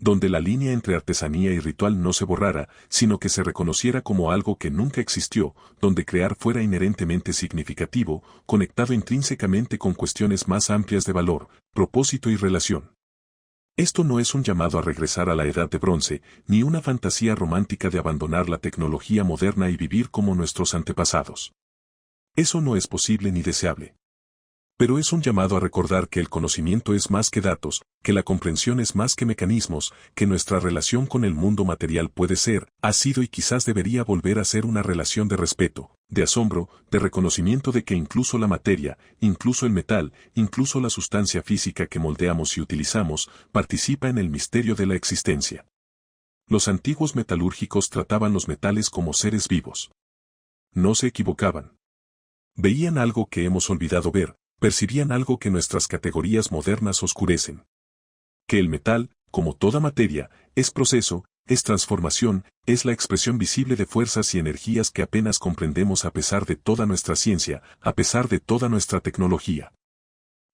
Donde la línea entre artesanía y ritual no se borrara, sino que se reconociera como algo que nunca existió, donde crear fuera inherentemente significativo, conectado intrínsecamente con cuestiones más amplias de valor, propósito y relación. Esto no es un llamado a regresar a la edad de bronce, ni una fantasía romántica de abandonar la tecnología moderna y vivir como nuestros antepasados. Eso no es posible ni deseable. Pero es un llamado a recordar que el conocimiento es más que datos, que la comprensión es más que mecanismos, que nuestra relación con el mundo material puede ser, ha sido y quizás debería volver a ser una relación de respeto, de asombro, de reconocimiento de que incluso la materia, incluso el metal, incluso la sustancia física que moldeamos y utilizamos, participa en el misterio de la existencia. Los antiguos metalúrgicos trataban los metales como seres vivos. No se equivocaban. Veían algo que hemos olvidado ver. Percibían algo que nuestras categorías modernas oscurecen. Que el metal, como toda materia, es proceso, es transformación, es la expresión visible de fuerzas y energías que apenas comprendemos a pesar de toda nuestra ciencia, a pesar de toda nuestra tecnología.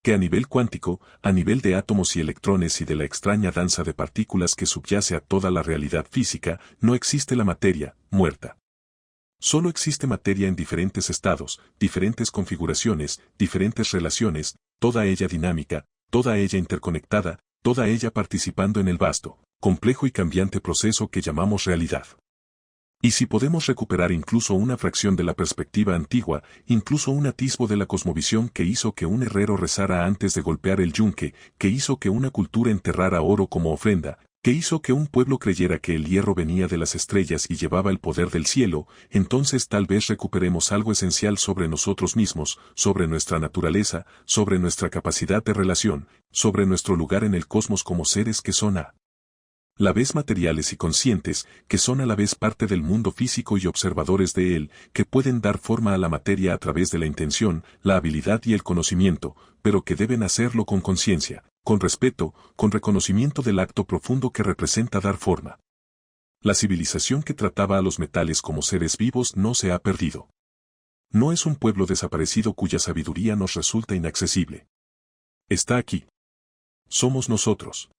Que a nivel cuántico, a nivel de átomos y electrones y de la extraña danza de partículas que subyace a toda la realidad física, no existe la materia, muerta. Solo existe materia en diferentes estados, diferentes configuraciones, diferentes relaciones, toda ella dinámica, toda ella interconectada, toda ella participando en el vasto, complejo y cambiante proceso que llamamos realidad. Y si podemos recuperar incluso una fracción de la perspectiva antigua, incluso un atisbo de la cosmovisión que hizo que un herrero rezara antes de golpear el yunque, que hizo que una cultura enterrara oro como ofrenda, que hizo que un pueblo creyera que el hierro venía de las estrellas y llevaba el poder del cielo, entonces tal vez recuperemos algo esencial sobre nosotros mismos, sobre nuestra naturaleza, sobre nuestra capacidad de relación, sobre nuestro lugar en el cosmos como seres que son a la vez materiales y conscientes, que son a la vez parte del mundo físico y observadores de él, que pueden dar forma a la materia a través de la intención, la habilidad y el conocimiento, pero que deben hacerlo con conciencia, con respeto, con reconocimiento del acto profundo que representa dar forma. La civilización que trataba a los metales como seres vivos no se ha perdido. No es un pueblo desaparecido cuya sabiduría nos resulta inaccesible. Está aquí. Somos nosotros.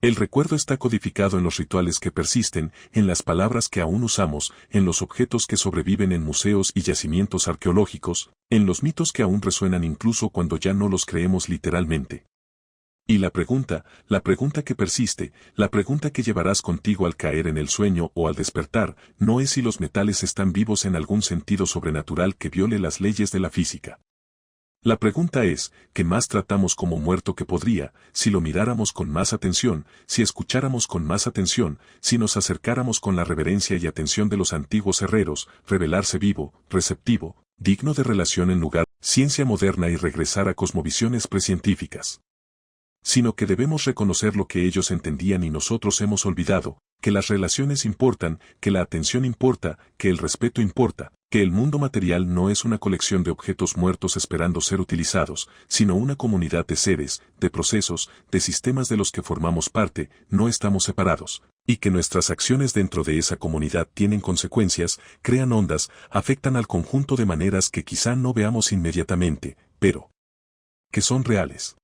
El recuerdo está codificado en los rituales que persisten, en las palabras que aún usamos, en los objetos que sobreviven en museos y yacimientos arqueológicos, en los mitos que aún resuenan incluso cuando ya no los creemos literalmente. Y la pregunta que persiste, la pregunta que llevarás contigo al caer en el sueño o al despertar, no es si los metales están vivos en algún sentido sobrenatural que viole las leyes de la física. La pregunta es, ¿qué más tratamos como muerto que podría, si lo miráramos con más atención, si escucháramos con más atención, si nos acercáramos con la reverencia y atención de los antiguos herreros, revelarse vivo, receptivo, digno de relación en lugar de ciencia moderna y regresar a cosmovisiones precientíficas? Sino que debemos reconocer lo que ellos entendían y nosotros hemos olvidado, que las relaciones importan, que la atención importa, que el respeto importa, que el mundo material no es una colección de objetos muertos esperando ser utilizados, sino una comunidad de seres, de procesos, de sistemas de los que formamos parte, no estamos separados, y que nuestras acciones dentro de esa comunidad tienen consecuencias, crean ondas, afectan al conjunto de maneras que quizá no veamos inmediatamente, pero que son reales.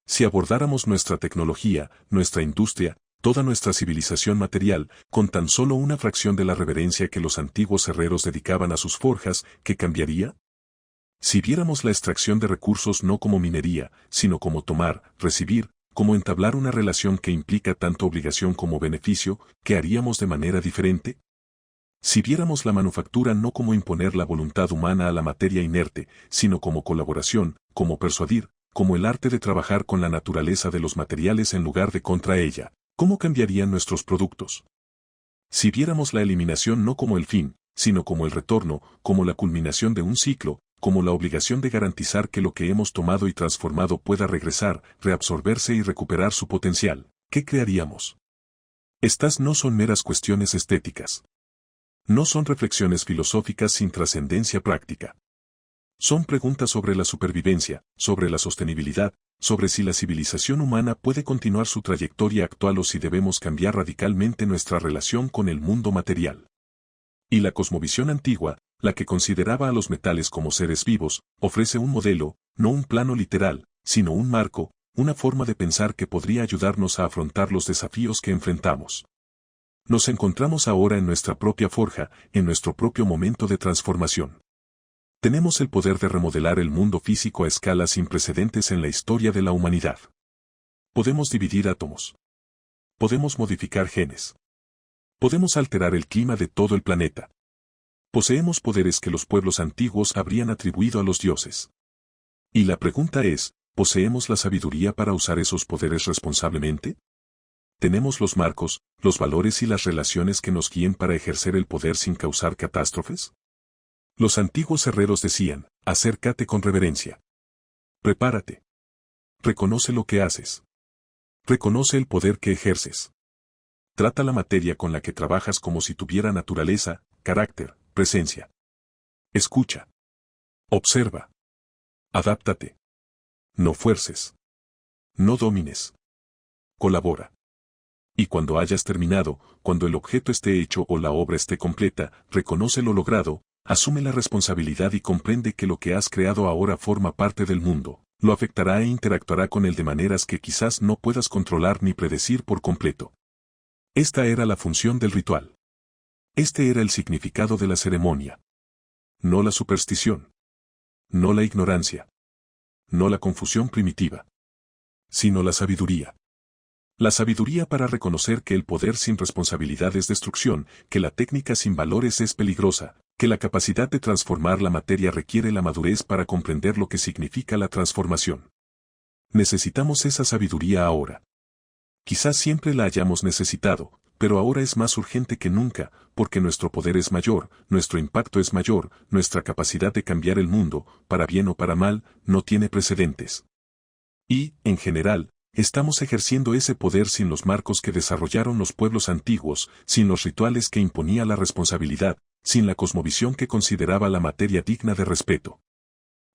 Si abordáramos nuestra tecnología, nuestra industria, toda nuestra civilización material, con tan solo una fracción de la reverencia que los antiguos herreros dedicaban a sus forjas, ¿qué cambiaría? Si viéramos la extracción de recursos no como minería, sino como tomar, recibir, como entablar una relación que implica tanto obligación como beneficio, ¿qué haríamos de manera diferente? Si viéramos la manufactura no como imponer la voluntad humana a la materia inerte, sino como colaboración, como persuadir, como el arte de trabajar con la naturaleza de los materiales en lugar de contra ella, ¿cómo cambiarían nuestros productos? Si viéramos la eliminación no como el fin, sino como el retorno, como la culminación de un ciclo, como la obligación de garantizar que lo que hemos tomado y transformado pueda regresar, reabsorberse y recuperar su potencial, ¿qué crearíamos? Estas no son meras cuestiones estéticas. No son reflexiones filosóficas sin trascendencia práctica. Son preguntas sobre la supervivencia, sobre la sostenibilidad, sobre si la civilización humana puede continuar su trayectoria actual o si debemos cambiar radicalmente nuestra relación con el mundo material. Y la cosmovisión antigua, la que consideraba a los metales como seres vivos, ofrece un modelo, no un plano literal, sino un marco, una forma de pensar que podría ayudarnos a afrontar los desafíos que enfrentamos. Nos encontramos ahora en nuestra propia forja, en nuestro propio momento de transformación. Tenemos el poder de remodelar el mundo físico a escalas sin precedentes en la historia de la humanidad. Podemos dividir átomos. Podemos modificar genes. Podemos alterar el clima de todo el planeta. Poseemos poderes que los pueblos antiguos habrían atribuido a los dioses. Y la pregunta es, ¿poseemos la sabiduría para usar esos poderes responsablemente? ¿Tenemos los marcos, los valores y las relaciones que nos guíen para ejercer el poder sin causar catástrofes? Los antiguos herreros decían, acércate con reverencia. Prepárate. Reconoce lo que haces. Reconoce el poder que ejerces. Trata la materia con la que trabajas como si tuviera naturaleza, carácter, presencia. Escucha. Observa. Adáptate. No fuerces. No domines. Colabora. Y cuando hayas terminado, cuando el objeto esté hecho o la obra esté completa, reconoce lo logrado, asume la responsabilidad y comprende que lo que has creado ahora forma parte del mundo, lo afectará e interactuará con él de maneras que quizás no puedas controlar ni predecir por completo. Esta era la función del ritual. Este era el significado de la ceremonia. No la superstición. No la ignorancia. No la confusión primitiva. Sino la sabiduría. La sabiduría para reconocer que el poder sin responsabilidad es destrucción, que la técnica sin valores es peligrosa, que la capacidad de transformar la materia requiere la madurez para comprender lo que significa la transformación. Necesitamos esa sabiduría ahora. Quizás siempre la hayamos necesitado, pero ahora es más urgente que nunca, porque nuestro poder es mayor, nuestro impacto es mayor, nuestra capacidad de cambiar el mundo, para bien o para mal, no tiene precedentes. Y, en general, estamos ejerciendo ese poder sin los marcos que desarrollaron los pueblos antiguos, sin los rituales que imponía la responsabilidad, sin la cosmovisión que consideraba la materia digna de respeto.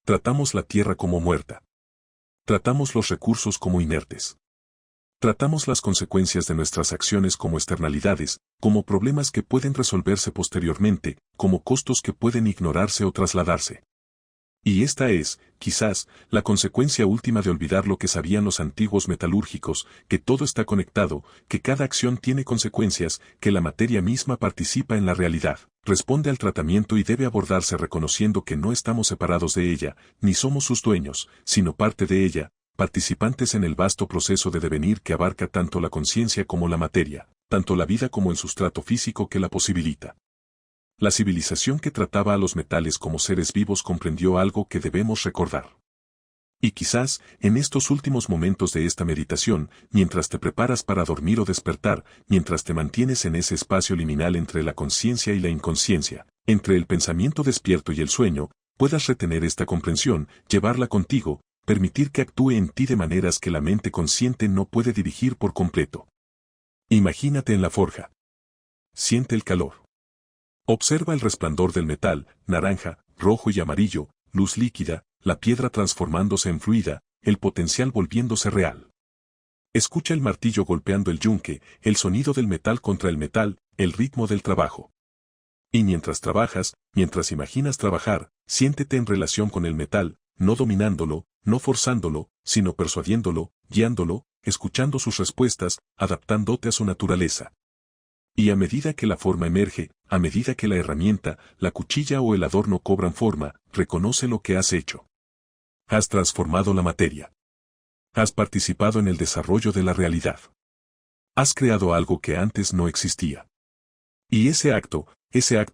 Tratamos la tierra como muerta. Tratamos los recursos como inertes. Tratamos las consecuencias de nuestras acciones como externalidades, como problemas que pueden resolverse posteriormente, como costos que pueden ignorarse o trasladarse. Y esta es, quizás, la consecuencia última de olvidar lo que sabían los antiguos metalúrgicos, que todo está conectado, que cada acción tiene consecuencias, que la materia misma participa en la realidad, responde al tratamiento y debe abordarse reconociendo que no estamos separados de ella, ni somos sus dueños, sino parte de ella, participantes en el vasto proceso de devenir que abarca tanto la conciencia como la materia, tanto la vida como el sustrato físico que la posibilita. La civilización que trataba a los metales como seres vivos comprendió algo que debemos recordar. Y quizás, en estos últimos momentos de esta meditación, mientras te preparas para dormir o despertar, mientras te mantienes en ese espacio liminal entre la conciencia y la inconsciencia, entre el pensamiento despierto y el sueño, puedas retener esta comprensión, llevarla contigo, permitir que actúe en ti de maneras que la mente consciente no puede dirigir por completo. Imagínate en la forja. Siente el calor. Observa el resplandor del metal, naranja, rojo y amarillo, luz líquida, la piedra transformándose en fluida, el potencial volviéndose real. Escucha el martillo golpeando el yunque, el sonido del metal contra el metal, el ritmo del trabajo. Y mientras trabajas, mientras imaginas trabajar, siéntete en relación con el metal, no dominándolo, no forzándolo, sino persuadiéndolo, guiándolo, escuchando sus respuestas, adaptándote a su naturaleza. Y a medida que la forma emerge, a medida que la herramienta, la cuchilla o el adorno cobran forma, reconoce lo que has hecho. Has transformado la materia. Has participado en el desarrollo de la realidad. Has creado algo que antes no existía. Y ese acto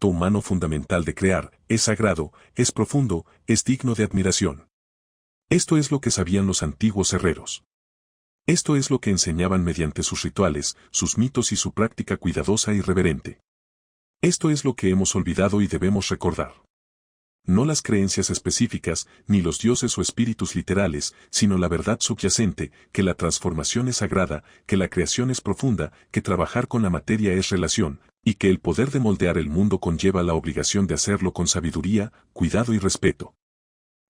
humano fundamental de crear, es sagrado, es profundo, es digno de admiración. Esto es lo que sabían los antiguos herreros. Esto es lo que enseñaban mediante sus rituales, sus mitos y su práctica cuidadosa y reverente. Esto es lo que hemos olvidado y debemos recordar. No las creencias específicas, ni los dioses o espíritus literales, sino la verdad subyacente, que la transformación es sagrada, que la creación es profunda, que trabajar con la materia es relación, y que el poder de moldear el mundo conlleva la obligación de hacerlo con sabiduría, cuidado y respeto.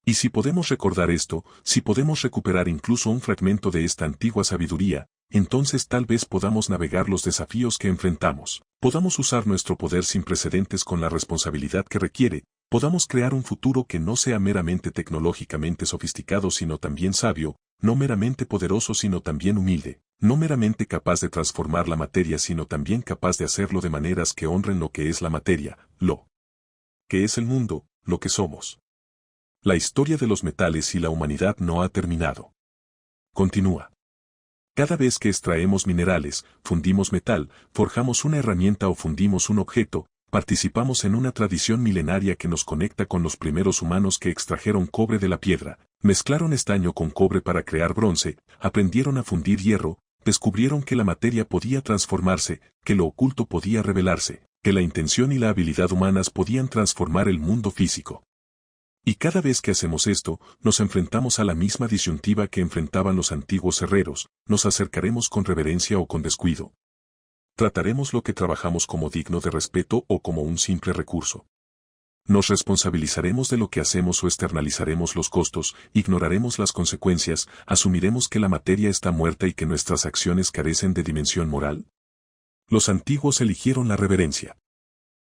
Y si podemos recordar esto, si podemos recuperar incluso un fragmento de esta antigua sabiduría, entonces tal vez podamos navegar los desafíos que enfrentamos, podamos usar nuestro poder sin precedentes con la responsabilidad que requiere, podamos crear un futuro que no sea meramente tecnológicamente sofisticado sino también sabio, no meramente poderoso sino también humilde, no meramente capaz de transformar la materia sino también capaz de hacerlo de maneras que honren lo que es la materia, lo que es el mundo, lo que somos. La historia de los metales y la humanidad no ha terminado. Continúa. Cada vez que extraemos minerales, fundimos metal, forjamos una herramienta o fundimos un objeto, participamos en una tradición milenaria que nos conecta con los primeros humanos que extrajeron cobre de la piedra, mezclaron estaño con cobre para crear bronce, aprendieron a fundir hierro, descubrieron que la materia podía transformarse, que lo oculto podía revelarse, que la intención y la habilidad humanas podían transformar el mundo físico. Y cada vez que hacemos esto, nos enfrentamos a la misma disyuntiva que enfrentaban los antiguos herreros, nos acercaremos con reverencia o con descuido. Trataremos lo que trabajamos como digno de respeto o como un simple recurso. Nos responsabilizaremos de lo que hacemos o externalizaremos los costos, ignoraremos las consecuencias, asumiremos que la materia está muerta y que nuestras acciones carecen de dimensión moral. Los antiguos eligieron la reverencia.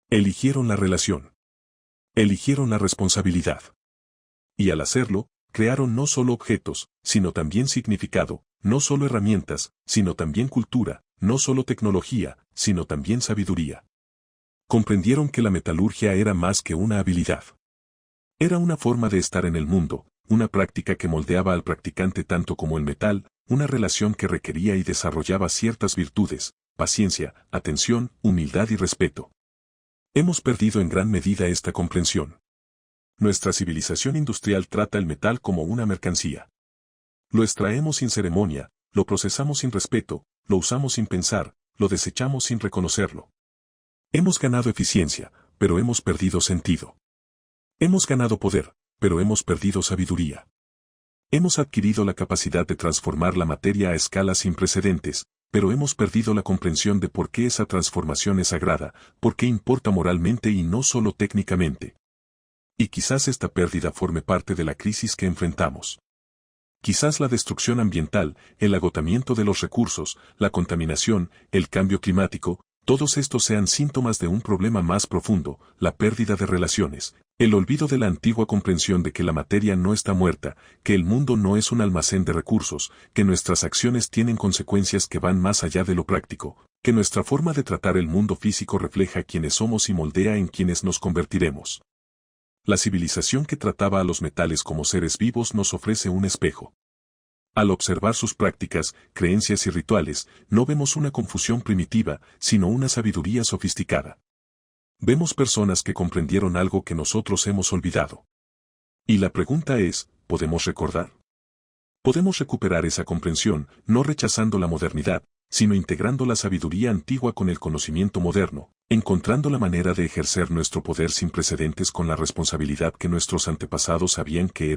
Eligieron la relación. Eligieron la responsabilidad. Y al hacerlo, crearon no solo objetos, sino también significado, no solo herramientas, sino también cultura, no solo tecnología, sino también sabiduría. Comprendieron que la metalurgia era más que una habilidad. Era una forma de estar en el mundo, una práctica que moldeaba al practicante tanto como el metal, una relación que requería y desarrollaba ciertas virtudes, paciencia, atención, humildad y respeto. Hemos perdido en gran medida esta comprensión. Nuestra civilización industrial trata el metal como una mercancía. Lo extraemos sin ceremonia, lo procesamos sin respeto, lo usamos sin pensar, lo desechamos sin reconocerlo. Hemos ganado eficiencia, pero hemos perdido sentido. Hemos ganado poder, pero hemos perdido sabiduría. Hemos adquirido la capacidad de transformar la materia a escalas sin precedentes, pero hemos perdido la comprensión de por qué esa transformación es sagrada, por qué importa moralmente y no solo técnicamente. Y quizás esta pérdida forme parte de la crisis que enfrentamos. Quizás la destrucción ambiental, el agotamiento de los recursos, la contaminación, el cambio climático, todos estos sean síntomas de un problema más profundo, la pérdida de relaciones, el olvido de la antigua comprensión de que la materia no está muerta, que el mundo no es un almacén de recursos, que nuestras acciones tienen consecuencias que van más allá de lo práctico, que nuestra forma de tratar el mundo físico refleja quiénes somos y moldea en quienes nos convertiremos. La civilización que trataba a los metales como seres vivos nos ofrece un espejo. Al observar sus prácticas, creencias y rituales, no vemos una confusión primitiva, sino una sabiduría sofisticada. Vemos personas que comprendieron algo que nosotros hemos olvidado. Y la pregunta es, ¿podemos recordar? Podemos recuperar esa comprensión, no rechazando la modernidad, sino integrando la sabiduría antigua con el conocimiento moderno, encontrando la manera de ejercer nuestro poder sin precedentes con la responsabilidad que nuestros antepasados sabían que era